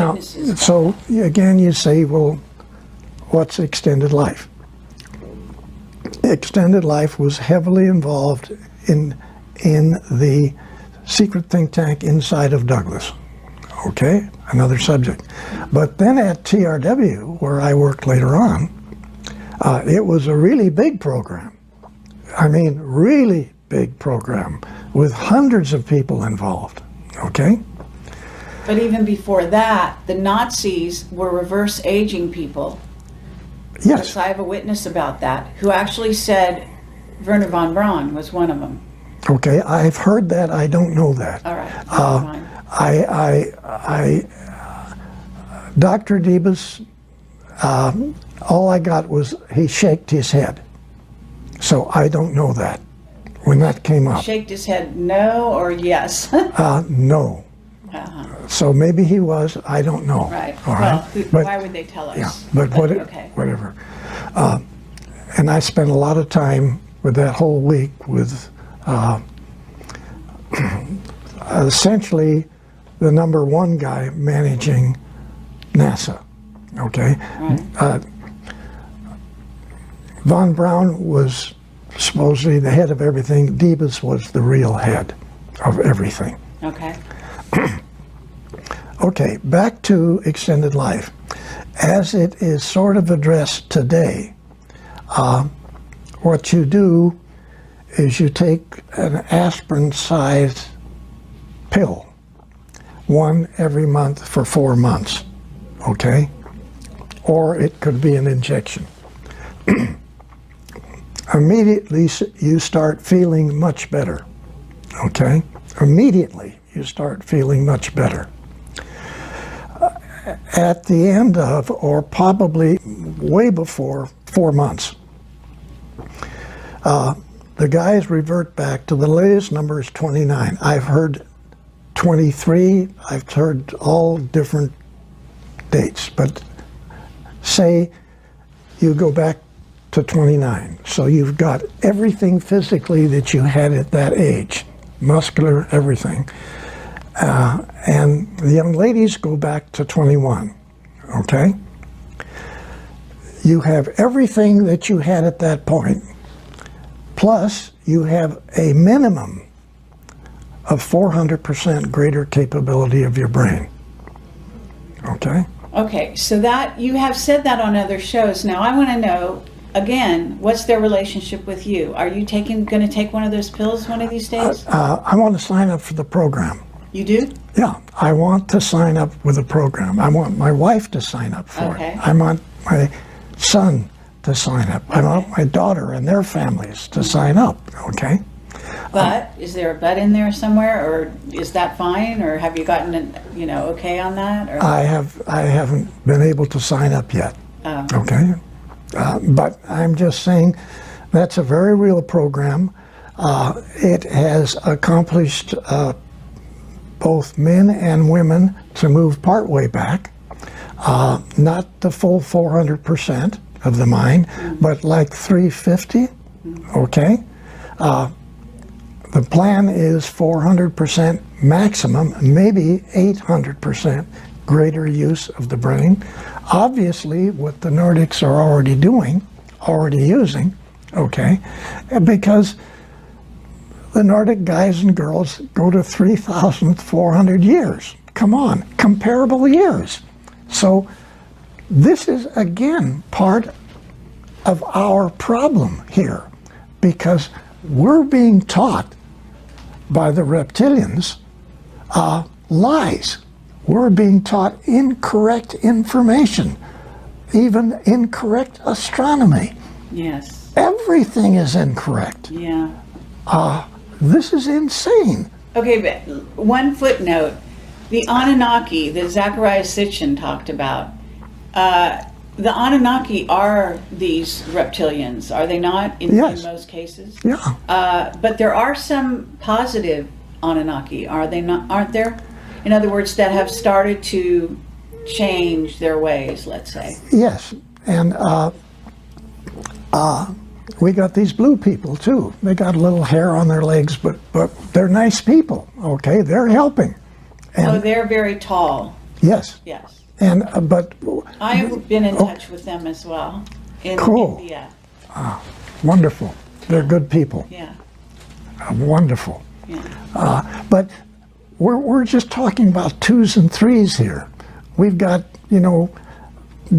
eyewitnesses. so again, you say, well, what's extended life? Extended life was heavily involved in the secret think tank inside of Douglas. Okay, another subject. But then at TRW, where I worked later on, it was a really big program. I mean, really big program with hundreds of people involved. Okay? But even before that, the Nazis were reverse aging people. Yes. I have a witness about that, who actually said Werner von Braun was one of them. Okay, I've heard that. I don't know that. All right. Fine. Dr. Debus, all I got was he shaked his head. So I don't know that when that came up. Shaked his head no or yes? No. So maybe he was, I don't know. Right. All Well, right. But, why would they tell us? yeah, but okay. whatever. And I spent a lot of time with that whole week with essentially the #1 guy managing NASA. Okay? Right. Von Braun was supposedly the head of everything. Debus was the real head of everything. Okay. Okay, back to extended life. As it is sort of addressed today, what you do is you take an aspirin-sized pill, one every month for 4 months, okay? Or it could be an injection. Immediately you start feeling much better, okay? Immediately you start feeling much better. At the end of, or probably way before 4 months, the guys revert back to the latest number is 29. I've heard 23, I've heard all different dates, but say you go back to 29. So you've got everything physically that you had at that age, muscular, everything. And the young ladies go back to 21, okay? You have everything that you had at that point, plus you have a minimum of 400% greater capability of your brain, okay? Okay, so that, you have said that on other shows. Now I want to know, again, what's their relationship with you? Are you going to take one of those pills one of these days? I want to sign up for the program. You do? Yeah, I want to sign up with a program. I want my wife to sign up for it. I want my son to sign up. I want my daughter and their families to sign up, okay? But, is there a but in there somewhere, or is that fine, or have you gotten an, okay on that? Or? I haven't been able to sign up yet, Oh. okay? But I'm just saying that's a very real program. It has accomplished both men and women to move partway back, not the full 400% of the mind, but like 350, okay? The plan is 400% maximum, maybe 800% greater use of the brain. Obviously, what the Nordics are already using, okay? Because the Nordic guys and girls go to 3,400 years. Come on, comparable years. So this is, again, part of our problem here, because we're being taught by the reptilians lies. We're being taught incorrect information, even incorrect astronomy. Yes. Everything is incorrect. Yeah. This is insane. Okay, but one footnote. The Anunnaki that Zacharias Sitchin talked about, the Anunnaki are these reptilians, are they not, in most cases? Yeah. But there are some positive Anunnaki, are they not? Aren't there? In other words, that have started to change their ways, let's say. Yes, and we got these blue people too. They got a little hair on their legs, but they're nice people. Okay, they're helping. And they're very tall. Yes. Yes. And but I've been in touch with them as well in cool. India. Wonderful. They're good people. Yeah. Wonderful. Yeah. But we're just talking about 2s and 3s here. We've got,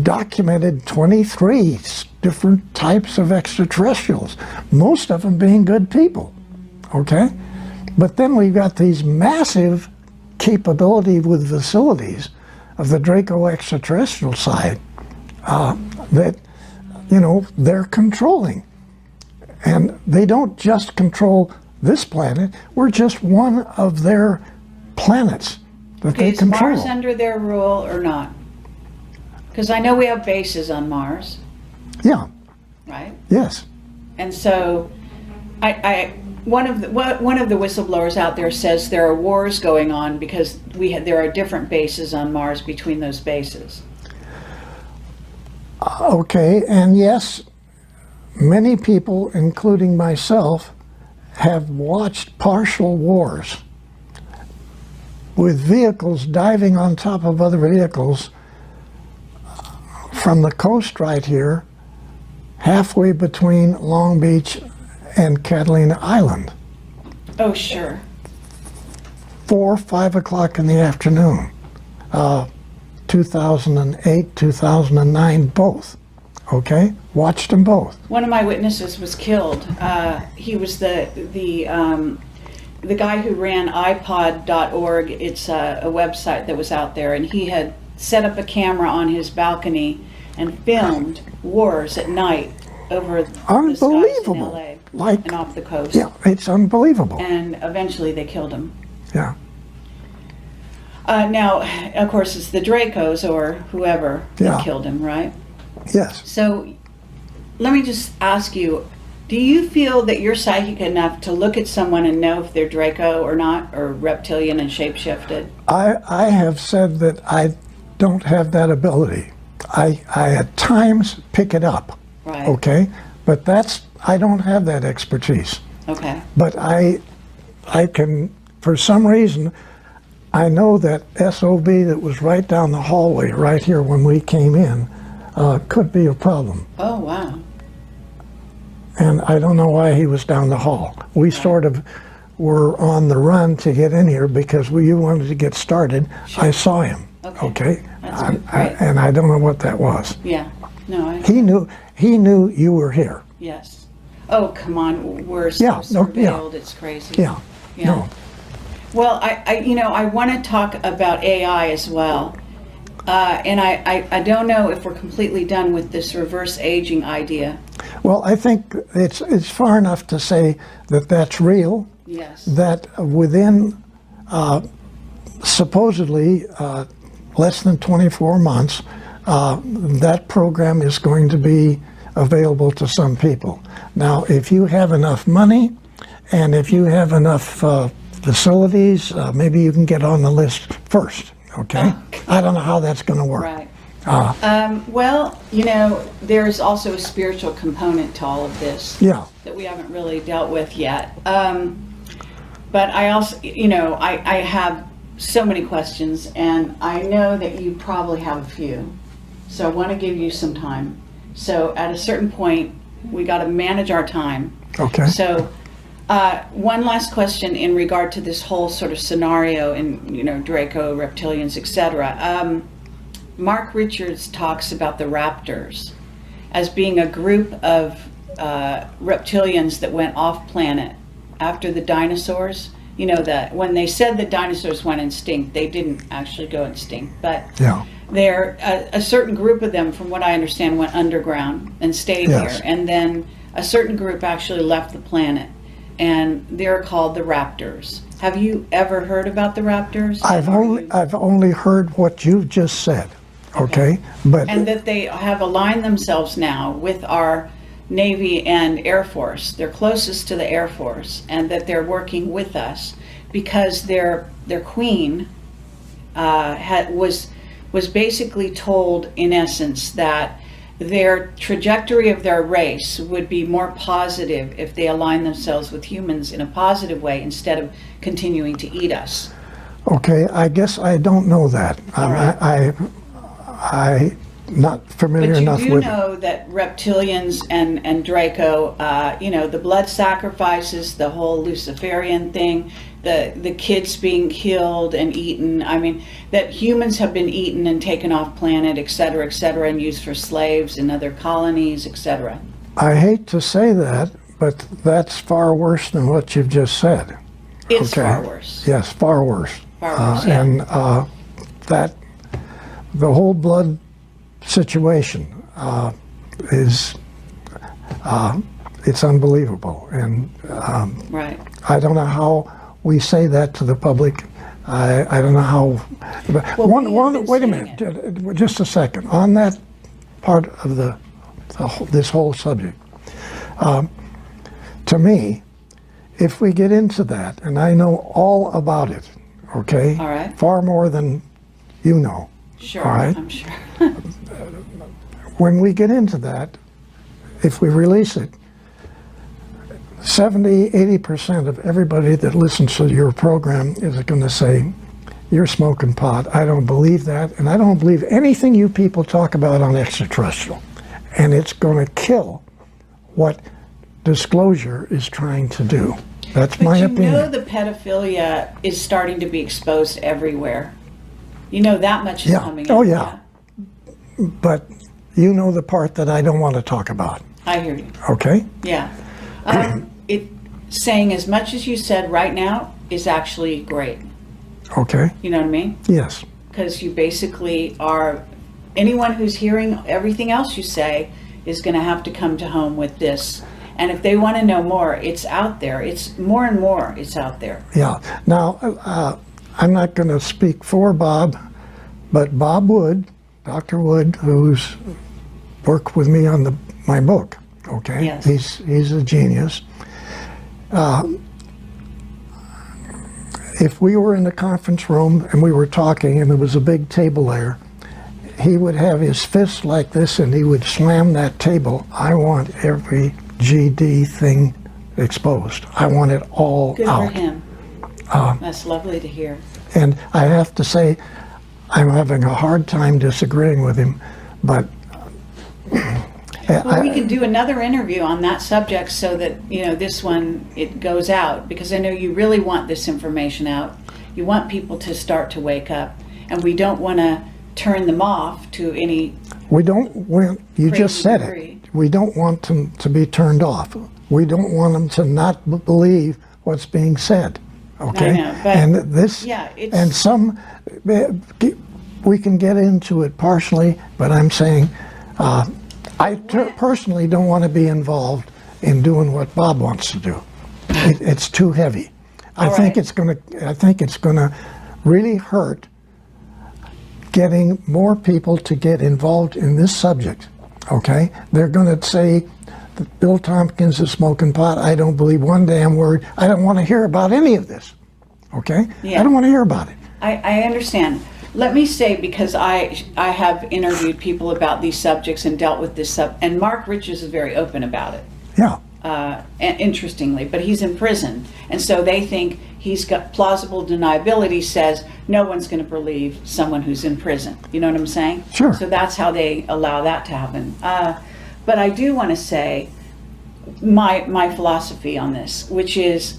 documented 23 different types of extraterrestrials, most of them being good people, okay? But then we've got these massive capability with facilities of the Draco extraterrestrial side that, they're controlling. And they don't just control this planet, we're just one of their planets that they control. Is Mars under their rule or not? Because I know we have bases on Mars. Yeah. Right? Yes. And so one of the whistleblowers out there says there are wars going on because there are different bases on Mars between those bases. Okay, and yes, many people, including myself, have watched partial wars with vehicles diving on top of other vehicles from the coast right here, halfway between Long Beach and Catalina Island. Oh, sure. 4 or 5 o'clock in the afternoon, 2008, 2009, both. Okay, watched them both. One of my witnesses was killed. He was the guy who ran iPod.org. It's a website that was out there, and he had set up a camera on his balcony and filmed wars at night over the skies in Unbelievable. LA Like, and off the coast. yeah, it's unbelievable. And eventually they killed him. Yeah. Now, of course, it's the Dracos or whoever Yeah. that killed him, right? Yes. So let me just ask you, do you feel that you're psychic enough to look at someone and know if they're Draco or not, or reptilian and shapeshifted? I have said that I don't have that ability. I at times pick it up. Right. Okay? But I don't have that expertise. Okay. But I can, for some reason, I know that SOB that was right down the hallway, right here when we came in, could be a problem. Oh, wow. And I don't know why he was down the hall. We sort of were on the run to get in here because you wanted to get started. Sure. I saw him. Okay. That's good. Great. And I don't know what that was. Yeah. No, He knew you were here. yes. Oh, come on. We're so Yeah, no, yeah. surveilled. It's crazy. Yeah. Yeah. No. Well, I want to talk about AI as well. And I don't know if we're completely done with this reverse aging idea. Well, I think it's far enough to say that that's real. Yes. That within supposedly less than 24 months, that program is going to be available to some people. Now, if you have enough money and if you have enough facilities, maybe you can get on the list first, okay? I don't know how that's going to work. Right. Well, there's also a spiritual component to all of this. Yeah. That we haven't really dealt with yet. But I also, I have so many questions, and I know that you probably have a few. So I want to give you some time. So at a certain point, we got to manage our time. Okay. So one last question in regard to this whole sort of scenario in, Draco, reptilians, etc. Mark Richards talks about the raptors as being a group of reptilians that went off planet after the dinosaurs. That when they said that dinosaurs went extinct, they didn't actually go extinct, but Yeah. a certain group of them, from what I understand, went underground and stayed Yes. here, and then a certain group actually left the planet, and they're called the raptors. Have you ever heard about the raptors? I've only heard what you've just said, okay? But And that they have aligned themselves now with our Navy and Air Force. They're closest to the Air Force, and that they're working with us because their queen was basically told, in essence, that their trajectory of their race would be more positive if they align themselves with humans in a positive way instead of continuing to eat us. okay, I guess I don't know that. All right. I'm not familiar But you enough do with it. know that reptilians and Draco, the blood sacrifices, the whole Luciferian thing, the kids being killed and eaten. I mean, that humans have been eaten and taken off planet, et cetera, and used for slaves in other colonies, etc. I hate to say that, but that's far worse than what you've just said. It's Okay. far worse. Yes, far worse. Far worse, yeah. And that the whole blood situation is it's unbelievable, and Right. I don't know how we say that to the public. I don't know how. Well, we have been Wait a saying minute, just a second. On that part of this whole subject, to me, if we get into that, and I know all about it, okay? All right. Far more than you know. Sure, All right. I'm sure. When we get into that, if we release it, 70–80% of everybody that listens to your program is going to say, you're smoking pot. I don't believe that, and I don't believe anything you people talk about on extraterrestrial. And it's going to kill what disclosure is trying to do. That's my But opinion. you know the pedophilia is starting to be exposed everywhere. You know that much is Yeah. coming Oh, in. yeah. But You know the part that I don't want to talk about. I hear you. Okay? Yeah. Saying as much as you said right now is actually great. Okay? You know what I mean? Yes. Because you basically are, anyone who's hearing everything else you say is going to have to come to home with this. And if they want to know more, it's out there. It's more and more, it's out there. Yeah. Now, I'm not going to speak for Bob, but Bob Wood, Dr. Wood, who's worked with me on my book, okay? Yes. He's a genius. If we were in the conference room and we were talking and there was a big table there, he would have his fist like this and he would slam that table. I want every GD thing exposed. I want it all Good out. for him. That's lovely to hear. And I have to say, I'm having a hard time disagreeing with him, but Well, we can do another interview on that subject so that, you know, this one, it goes out, because I know you really want this information out. You want people to start to wake up, and we don't want to turn them off to any... we don't want, you just said degree. it, we don't want them to be turned off. We don't want them to not believe what's being said, okay? I know, but and this, yeah, it's... and some, we can get into it partially, but I'm saying, I personally don't want to be involved in doing what Bob wants to do. It's too heavy. I think it's going to really hurt getting more people to get involved in this subject. Okay? They're going to say that Bill Tompkins is smoking pot. I don't believe one damn word. I don't want to hear about any of this. Okay? Yeah. I don't want to hear about it. I understand. Let me say, because I have interviewed people about these subjects and dealt with this and Mark Riches is very open about it. Yeah. Interestingly, but he's in prison, and so they think he's got plausible deniability. Says no one's going to believe someone who's in prison. You know what I'm saying? Sure. So that's how they allow that to happen. But I do want to say my philosophy on this, which is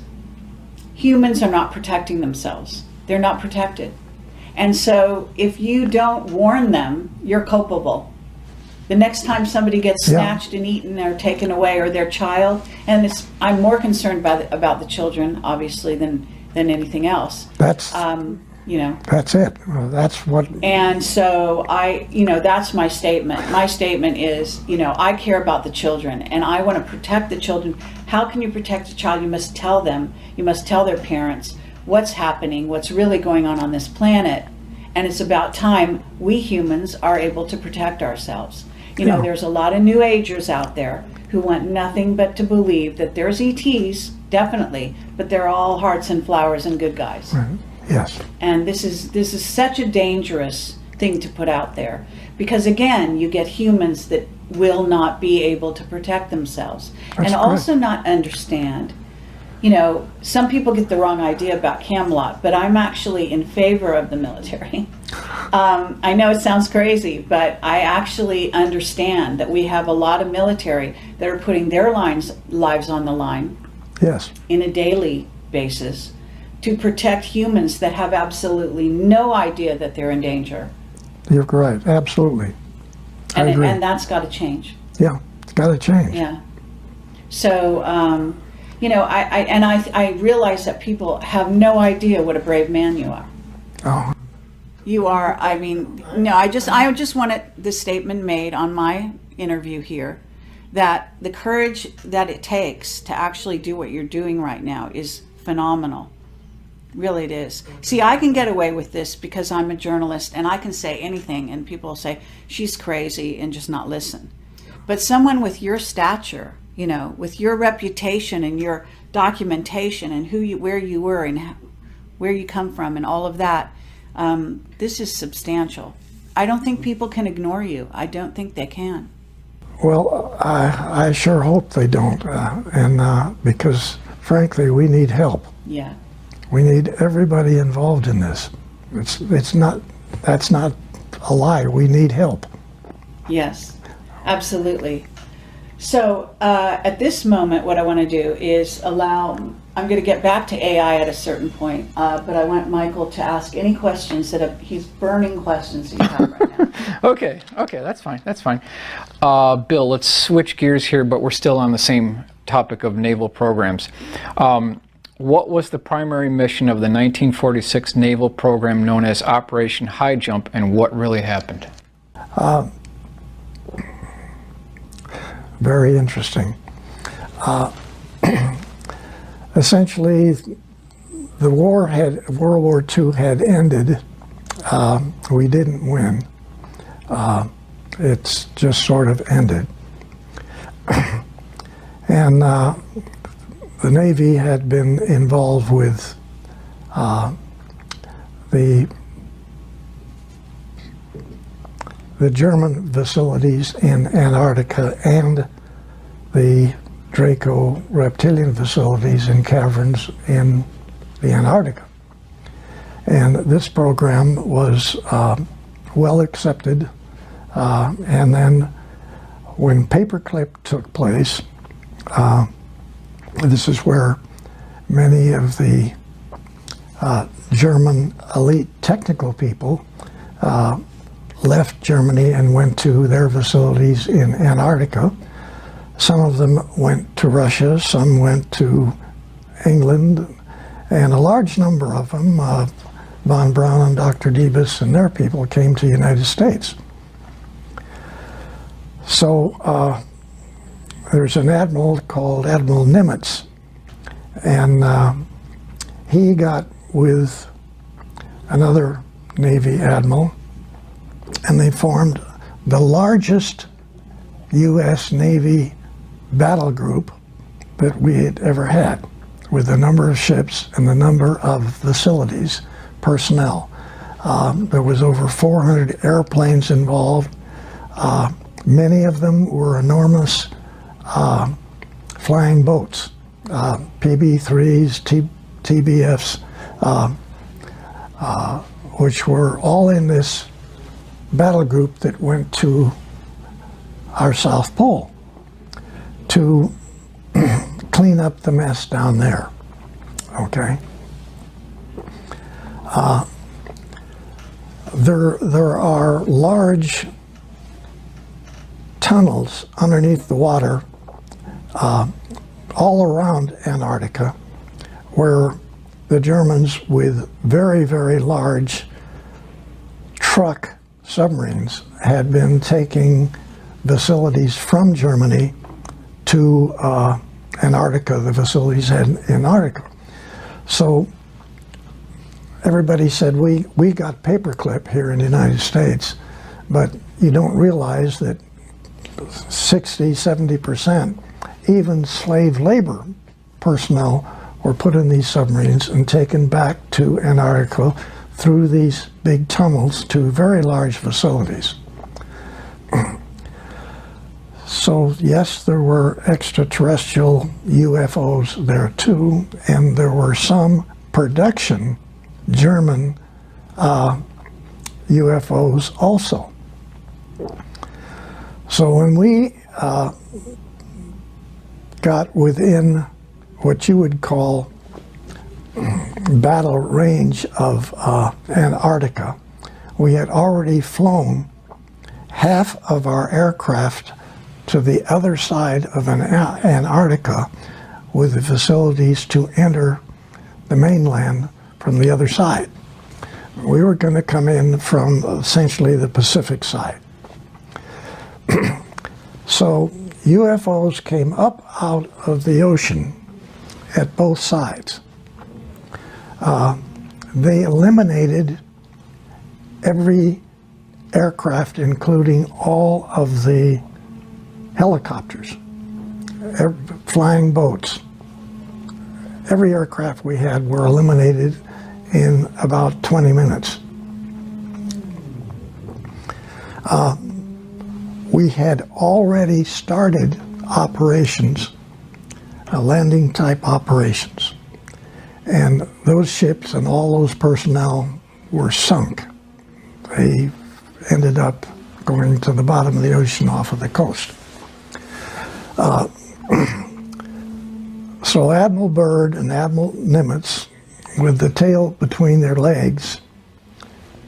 humans are not protecting themselves. They're not protected. And so if you don't warn them, you're culpable. The next time somebody gets snatched and eaten or taken away, or their child, and I'm more concerned about the children, obviously, than anything else. That's, you know. that's it. Well, that's what... And so that's my statement. My statement is, I care about the children, and I want to protect the children. How can you protect a child? You must tell them. You must tell their parents what's happening, what's really going on this planet. And it's about time we humans are able to protect ourselves. There's a lot of New Agers out there who want nothing but to believe that there's ETs, definitely, but they're all hearts and flowers and good guys. Right. Yes. And this is such a dangerous thing to put out there, because again, you get humans that will not be able to protect themselves. That's and also not understand. Some people get the wrong idea about Camelot, but I'm actually in favor of the military. I know it sounds crazy, but I actually understand that we have a lot of military that are putting their lives on the line. Yes. In a daily basis to protect humans that have absolutely no idea that they're in danger. You're right. Absolutely. I agree. And that's got to change. Yeah, it's got to change. Yeah. So, I realize that people have no idea what a brave man you are. Oh. You are, I just wanted this statement made on my interview here, that the courage that it takes to actually do what you're doing right now is phenomenal. Really it is. See, I can get away with this because I'm a journalist and I can say anything and people will say, she's crazy, and just not listen. But someone with your stature, with your reputation and your documentation and where you were and where you come from and all of that, this is substantial. I don't think people can ignore you. I don't think they can. Well, I sure hope they don't, because frankly, we need help. Yeah. We need everybody involved in this. That's not a lie. We need help. Yes, absolutely. So at this moment, what I want to do is I'm going to get back to AI at a certain point, but I want Michael to ask any questions he's burning questions that you have right now. Okay, that's fine. Bill, let's switch gears here, but we're still on the same topic of naval programs. What was the primary mission of the 1946 naval program known as Operation High Jump, and what really happened? Very interesting. Essentially, the World War II had ended. We didn't win. It's just sort of ended. And the Navy had been involved with the German facilities in Antarctica and the Draco reptilian facilities in caverns in the Antarctica. And this program was well accepted. And then when Paperclip took place, this is where many of the German elite technical people left Germany and went to their facilities in Antarctica. Some of them went to Russia, some went to England, and a large number of them, Von Braun and Dr. Debus and their people, came to the United States. So there's an admiral called Admiral Nimitz, and he got with another Navy admiral, and they formed the largest U.S. Navy battle group that we had ever had, with the number of ships and the number of facilities, personnel. There was over 400 airplanes involved. Many of them were enormous flying boats, PB-3s, TBFs, which were all in this battle group that went to our South Pole to clean up the mess down there, okay? There are large tunnels underneath the water all around Antarctica where the Germans, with very, very large truck submarines, had been taking facilities from Germany to Antarctica, the facilities had in Antarctica. So everybody said, we got Paperclip here in the United States, but you don't realize that 60–70%, even slave labor personnel, were put in these submarines and taken back to Antarctica through these big tunnels to very large facilities. So yes, there were extraterrestrial UFOs there too, and there were some production German UFOs also. So when we got within what you would call battle range of Antarctica, we had already flown half of our aircraft to the other side of Antarctica with the facilities to enter the mainland from the other side. We were going to come in from essentially the Pacific side. So UFOs came up out of the ocean at both sides. They eliminated every aircraft, including all of the helicopters, flying boats. Every aircraft we had were eliminated in about 20 minutes. We had already started operations, landing type operations, and those ships and all those personnel were sunk. They ended up going to the bottom of the ocean off of the coast. So Admiral Byrd and Admiral Nimitz, with the tail between their legs,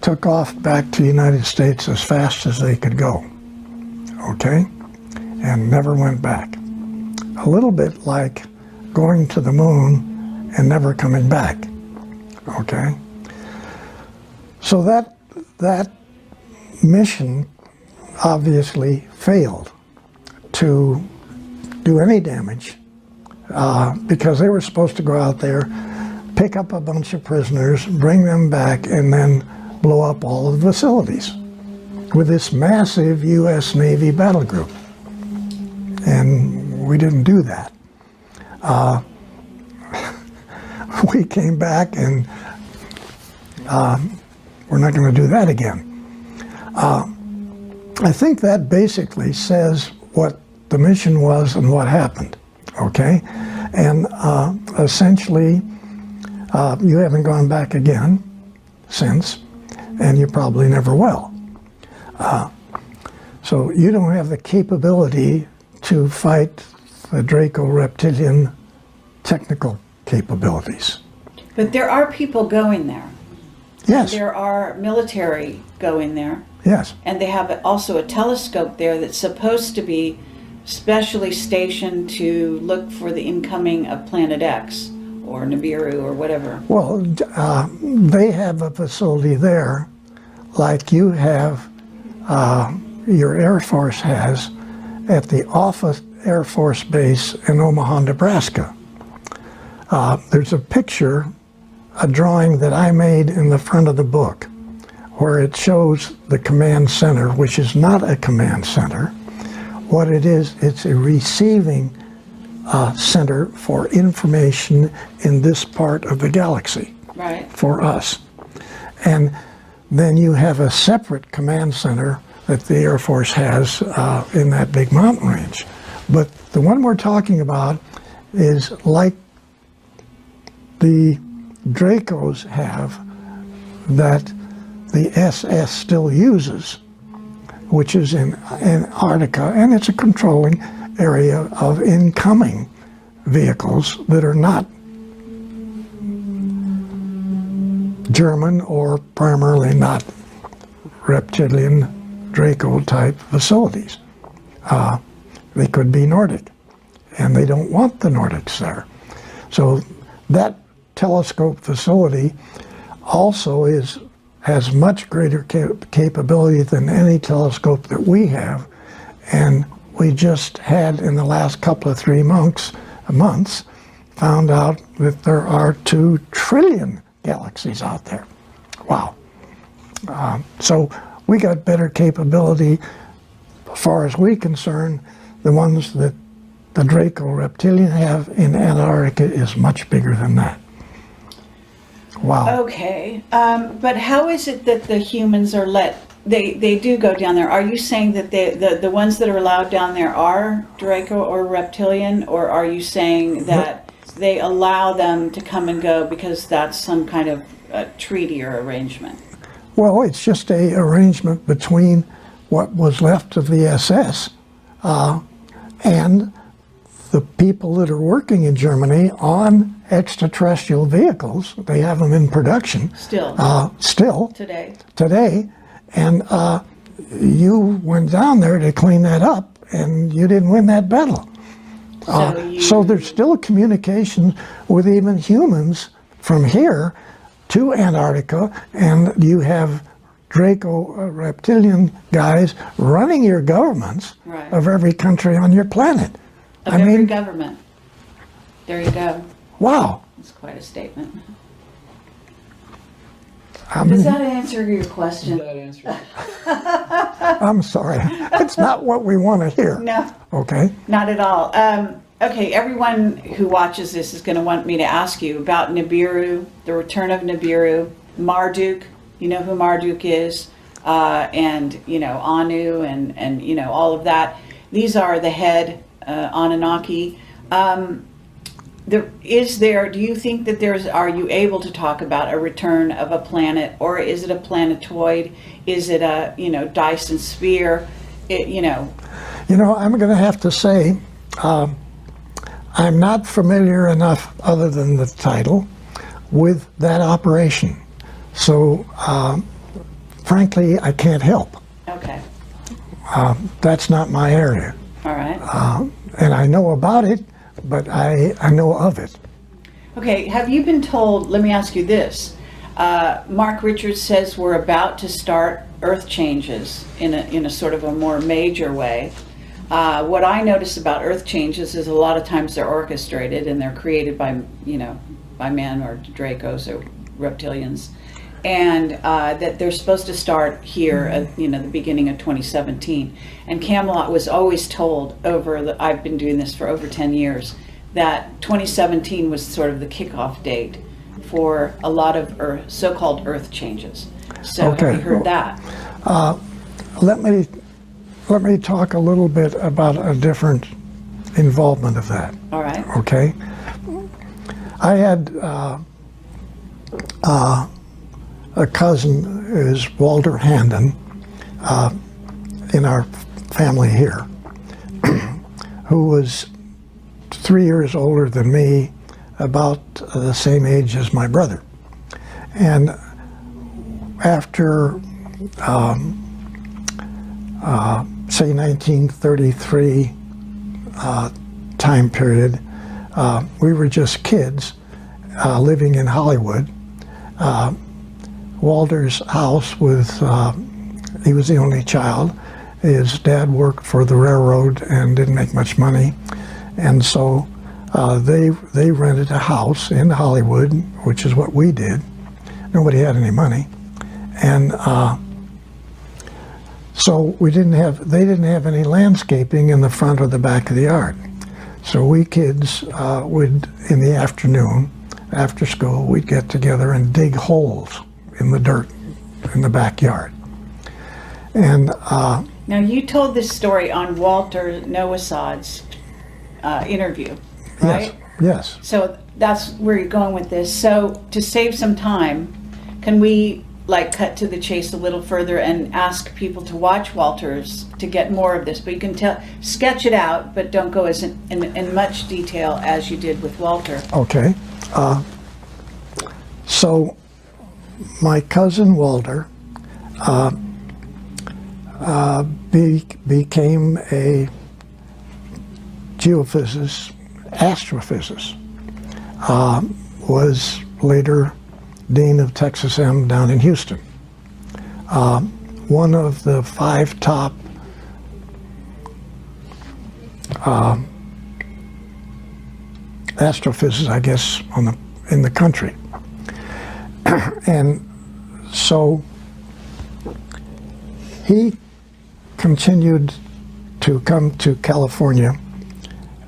took off back to the United States as fast as they could go, okay? And never went back. A little bit like going to the moon and never coming back, okay? So that mission obviously failed to do any damage because they were supposed to go out there, pick up a bunch of prisoners, bring them back, and then blow up all of the facilities with this massive U.S. Navy battle group. And we didn't do that. We came back and we're not going to do that again. I think that basically says what the mission was and what happened, okay? And essentially, you haven't gone back again since, and you probably never will. So you don't have the capability to fight the Draco-Reptilian technical capabilities. But there are people going there. Yes. There are military going there. Yes. And they have also a telescope there that's supposed to be specially stationed to look for the incoming of Planet X or Nibiru or whatever. Well, they have a facility there like you have, your Air Force has at the Offutt Air Force Base in Omaha, Nebraska. There's a picture, a drawing that I made in the front of the book where it shows the command center, which is not a command center. What it is, it's a receiving center for information in this part of the galaxy, right, for us. And then you have a separate command center that the Air Force has in that big mountain range. But the one we're talking about is like the Dracos have that the SS still uses, which is in Antarctica, and it's a controlling area of incoming vehicles that are not German or primarily not reptilian Draco type facilities. They could be Nordic, and they don't want the Nordics there. So that telescope facility also has much greater capability than any telescope that we have, and we just had in the last couple of 3 months found out that there are 2 trillion galaxies out there. Wow. So we got better capability as far as we're concerned. The ones that the Draco-Reptilian have in Antarctica is much bigger than that. Wow. Okay, but how is it that the humans are they do go down there? Are you saying that the ones that are allowed down there are Draco or Reptilian, or are you saying that they allow them to come and go because that's some kind of treaty or arrangement? Well, it's just a arrangement between what was left of the SS and the people that are working in Germany on extraterrestrial vehicles. They have them in production. Still. Today. And you went down there to clean that up, and you didn't win that battle. So there's still communication with even humans from here to Antarctica, and you have Draco-Reptilian guys running your governments of every country on your planet. Every government. There you go. Wow. That's quite a statement. Does that answer your question? That answers it. I'm sorry. It's not what we want to hear. No. Okay. Not at all. Okay, everyone who watches this is going to want me to ask you about Nibiru, the return of Nibiru, Marduk. You know who Marduk is, and you know Anu, and you know all of that. These are the head Anunnaki. Do you think that are you able to talk about a return of a planet, or is it a planetoid? Is it a, Dyson sphere? I'm going to have to say I'm not familiar enough, other than the title, with that operation. So, frankly, I can't help. Okay. That's not my area. All right. And I know about it, but I know of it. Okay, have you been told, let me ask you this. Mark Richards says we're about to start Earth changes in a sort of a more major way. What I notice about Earth changes is a lot of times they're orchestrated and they're created by, by men or Dracos or reptilians. And that they're supposed to start here at, the beginning of 2017. And Camelot was always told I've been doing this for over 10 years, that 2017 was sort of the kickoff date for a lot of so-called Earth changes. So Okay. have you heard that? Let me talk a little bit about a different involvement of that. All right. Okay. I had a cousin is Walter Handon in our family here, who was 3 years older than me, about the same age as my brother. And after, say, 1933 time period, we were just kids living in Hollywood. Walter's house was, he was the only child. His dad worked for the railroad and didn't make much money. And so they rented a house in Hollywood, which is what we did. Nobody had any money. And so they didn't have any landscaping in the front or the back of the yard. So we kids would, in the afternoon, after school, we'd get together and dig holes in the dirt in the backyard. And Now you told this story on Walter Nowasad's interview, right? Yes. So that's where you're going with this. So to save some time, can we cut to the chase a little further and ask people to watch Walter's to get more of this? But you can sketch it out, but don't go as in much detail as you did with Walter. Okay. So my cousin Walter became a geophysicist, astrophysicist, was later Dean of Texas M down in Houston. One of the 5 top astrophysicists, I guess, in the country. And so he continued to come to California,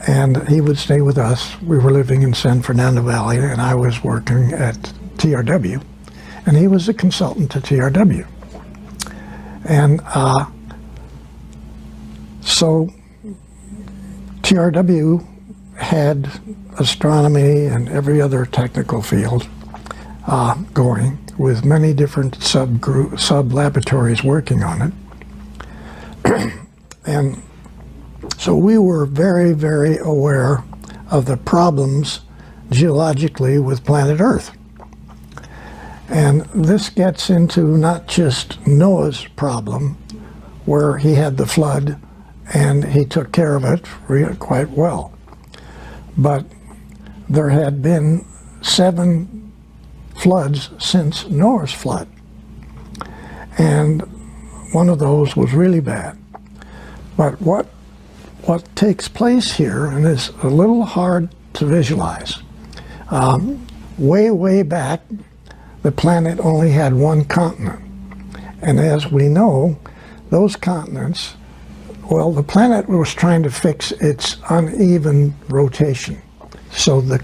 and he would stay with us. We were living in San Fernando Valley, and I was working at TRW, and he was a consultant to TRW. And so TRW had astronomy and every other technical field going, with many different sub-laboratories working on it. And so we were very, very aware of the problems geologically with planet Earth. And this gets into not just Noah's problem, where he had the flood and he took care of it quite well, but there had been 7 floods since Noah's flood, and one of those was really bad. But what takes place here, and it's a little hard to visualize, way back, the planet only had one continent. And as we know, those continents, well, the planet was trying to fix its uneven rotation. So the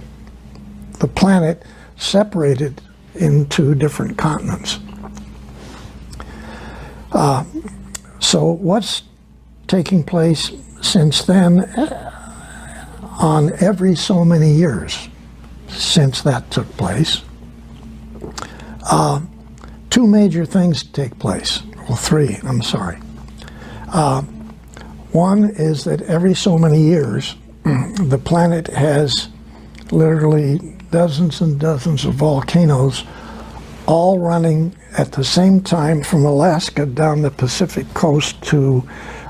planet separated into different continents. So what's taking place since then, on every so many years since that took place, 2 major things take place. Well, 3, I'm sorry. One is that every so many years, the planet has literally dozens and dozens of volcanoes all running at the same time from Alaska down the Pacific coast to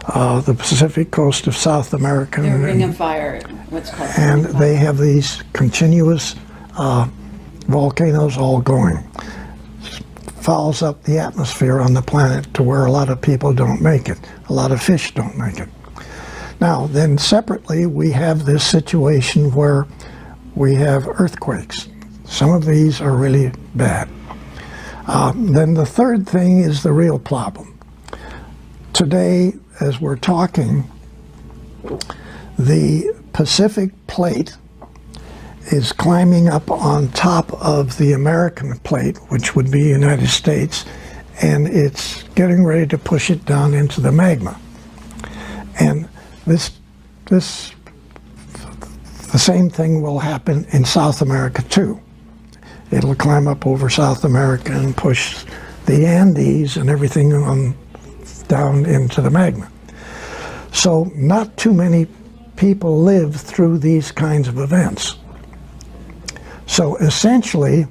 the Pacific coast of South America. They're Ring of Fire, what's called. And they have these continuous volcanoes all going. Fouls up the atmosphere on the planet to where a lot of people don't make it. A lot of fish don't make it. Now, then separately, we have this situation where we have earthquakes. Some of these are really bad. Then the third thing is the real problem. Today, as we're talking, the Pacific plate is climbing up on top of the American plate, which would be United States, and it's getting ready to push it down into the magma. And the same thing will happen in South America too. It'll climb up over South America and push the Andes and everything on down into the magma. So not too many people live through these kinds of events. So essentially,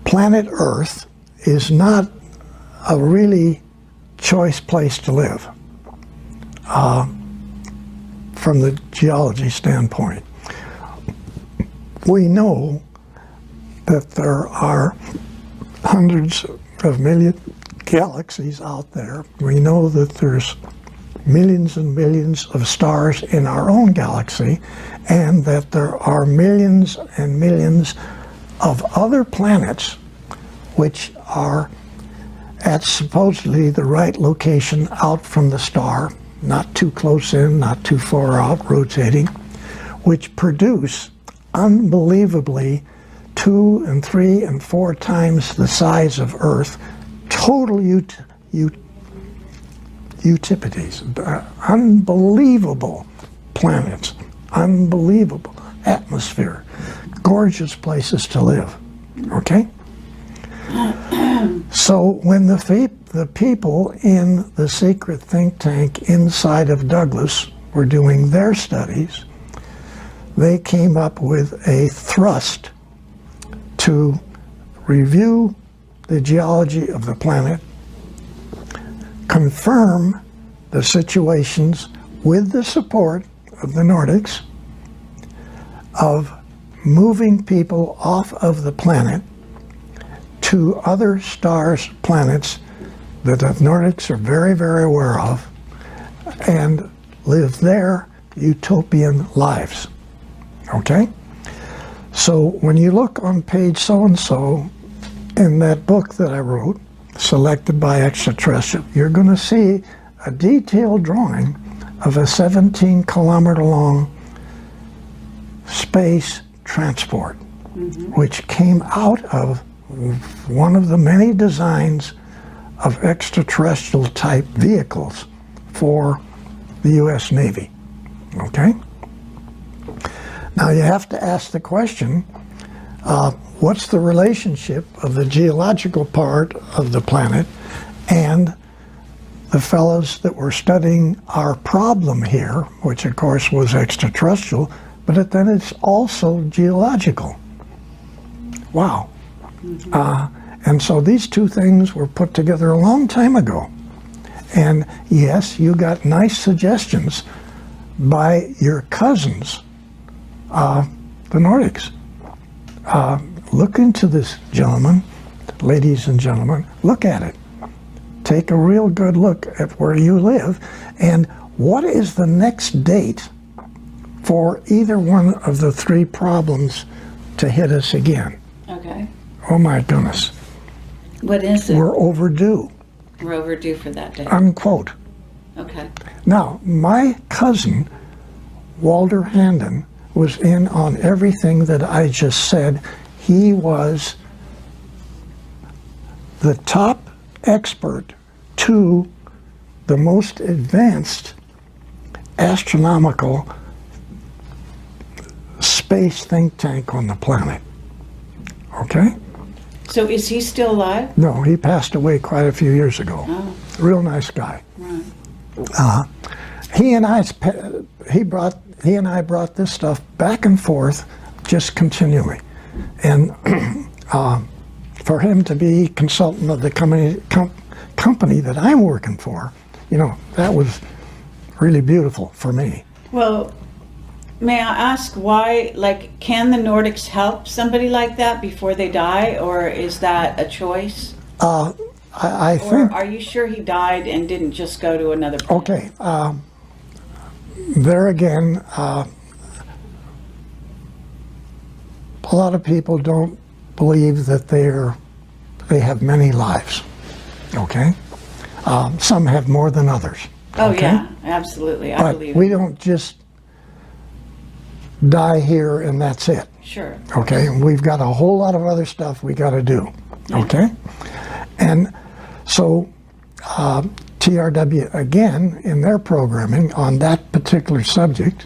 planet Earth is not a really choice place to live from the geology standpoint. We know that there are hundreds of million galaxies out there. We know that there's millions and millions of stars in our own galaxy, and that there are millions and millions of other planets which are at supposedly the right location out from the star, not too close in, not too far out, rotating, which produce unbelievably 2 and 3 and 4 times the size of Earth, total Utipides, unbelievable planets, unbelievable atmosphere, gorgeous places to live, okay? So when the people in the secret think tank inside of Douglas were doing their studies, they came up with a thrust to review the geology of the planet, confirm the situations with the support of the Nordics of moving people off of the planet to other stars, planets that the Nordics are very, very aware of, and live their utopian lives. Okay? So when you look on page so-and-so in that book that I wrote, Selected by Extraterrestrial, you're going to see a detailed drawing of a 17-kilometer long space transport, which came out of one of the many designs of extraterrestrial type vehicles for the U.S. Navy. Okay? Now you have to ask the question, what's the relationship of the geological part of the planet and the fellows that were studying our problem here, which of course was extraterrestrial, but then it's also geological. Wow. And so these two things were put together a long time ago. And yes, you got nice suggestions by your cousins, the Nordics. Look into this, gentlemen, ladies and gentlemen, look at it. Take a real good look at where you live, and what is the next date for either one of the 3 problems to hit us again? Okay. Oh my goodness. What is it? We're overdue. We're overdue for that day. Unquote. Okay. Now, my cousin, Walter Handon, was in on everything that I just said. He was the top expert to the most advanced astronomical space think tank on the planet. Okay? So is he still alive? No, he passed away quite a few years ago. Oh. Real nice guy. Right. he and I brought this stuff back and forth just continually, and for him to be consultant of the company that I'm working for, you know, that was really beautiful for me. Well, may I ask why, like, can the Nordics help somebody like that before they die, or is that a choice? I think... Or are you sure he died and didn't just go to another planet? Okay, there again, a lot of people don't believe that they have many lives, okay? Some have more than others. Oh, okay? yeah, absolutely, I believe we it. don't just die here and that's it. Sure. Okay, we've got a whole lot of other stuff we got to do. Okay, and so TRW again in their programming on that particular subject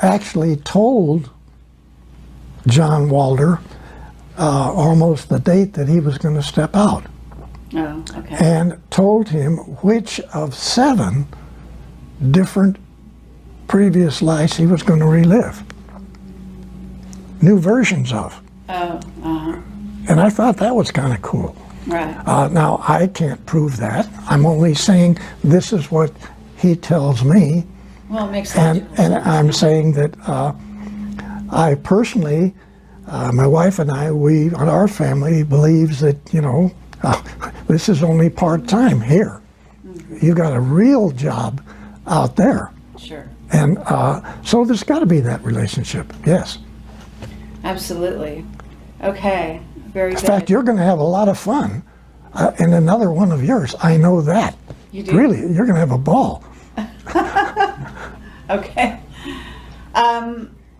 actually told John Walder almost the date that he was going to step out. Oh, okay. And told him which of 7 different previous lives he was going to relive. New versions of. Oh, And I thought that was kind of cool. right. Now, I can't prove that. I'm only saying this is what he tells me. Well, it makes And, sense. and I'm saying that I personally, my wife and I, our family believes that, you know, this is only part-time here. You got a real job out there. Sure. And so there's got to be that relationship, yes. Absolutely. Okay, very In good. fact, you're going to have a lot of fun in another one of yours. I know that. You do? Really, you're going to have a ball. Okay.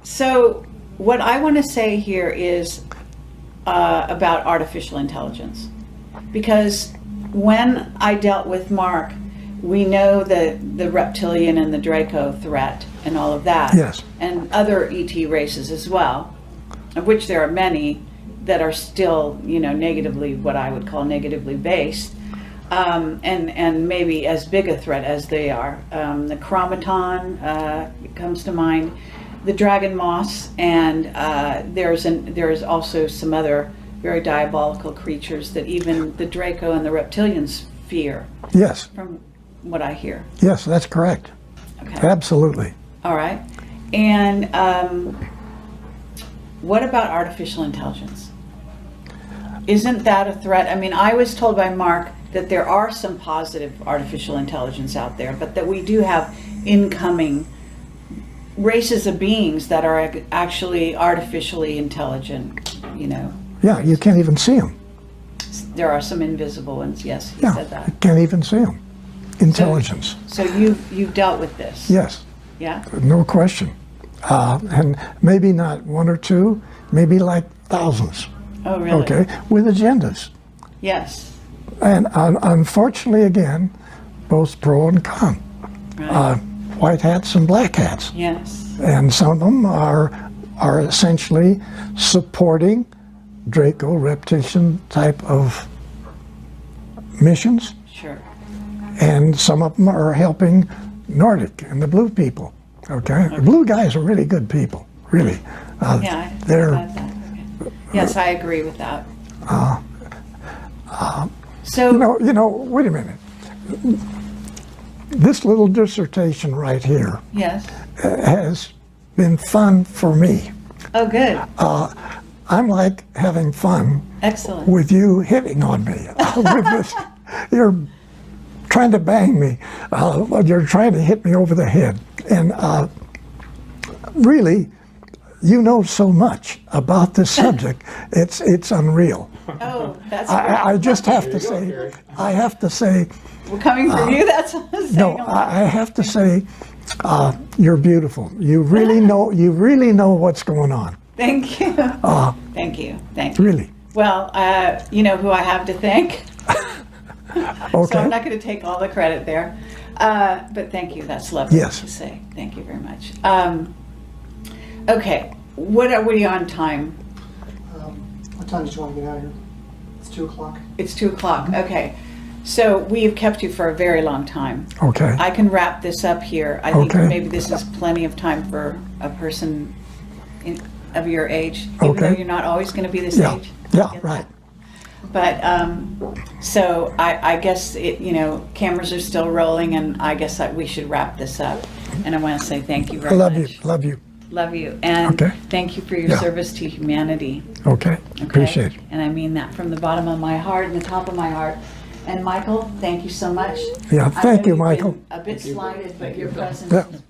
So what I want to say here is about artificial intelligence. Because when I dealt with Mark, we know the reptilian and the Draco threat and all of that. Yes. And other ET races as well, of which there are many that are still, you know, negatively, what I would call negatively based. And maybe as big a threat as they are. The chromaton comes to mind, the dragon moss, and there's also some other very diabolical creatures that even the Draco and the reptilians fear, Yes, from what I hear. yes, that's correct. Okay. Absolutely. All right. And what about artificial intelligence? Isn't that a threat? I mean, I was told by Mark that there are some positive artificial intelligence out there, but that we do have incoming races of beings that are actually artificially intelligent, you know. Yeah, you can't even see them. There are some invisible ones, yes, he Yeah, said that. you can't even see them. Intelligence. So you've dealt with this? Yes, Yeah? no question. And maybe not 1 or 2, maybe like thousands. Oh, really? Okay, with agendas. Yes. And unfortunately, again, both pro and con. Right. White hats and black hats. Yes. And some of them are essentially supporting Draco reptilian type of missions, Sure. and some of them are helping Nordic and the blue people. Okay, the blue guys are really good people, really. Yeah, they're about that. Okay. Yes, I agree with that. So, you know. Wait a minute. This little dissertation right here yes. has been fun for me. Oh, good. I'm like having fun Excellent. with you hitting on me. With this, you're trying to bang me. You're trying to hit me over the head. And really, you know so much about this subject. It's unreal. Oh, that's I just have to say, I have to say, well, coming from you, that's what I'm saying. no, I have to say, you're beautiful. You really know what's going on. Thank you. Thank you. Thank you. Really. Well, you know who I have to thank. So Okay. I'm not going to take all the credit there. But thank you. That's lovely Yes. to say. Thank you very much. Okay. What are we on time? What time did you want to get out of here? It's 2 o'clock. It's 2 o'clock. Okay. So we have kept you for a very long time. Okay. I can wrap this up here. I think Okay. maybe this is plenty of time for a person of your age, even though Okay. you're not always going to be this Yeah. age. Yeah, I get right. that. But so I guess cameras are still rolling, and I guess we should wrap this up. And I want to say thank you I very love much. you. Love you. Love you, and Okay. thank you for your Yeah. service to humanity. Okay. Okay? Appreciate it. And I mean that from the bottom of my heart and the top of my heart. And Michael, thank you so much. Yeah, I thank know you, you've Michael. been a bit slighted, but your presence Yeah. has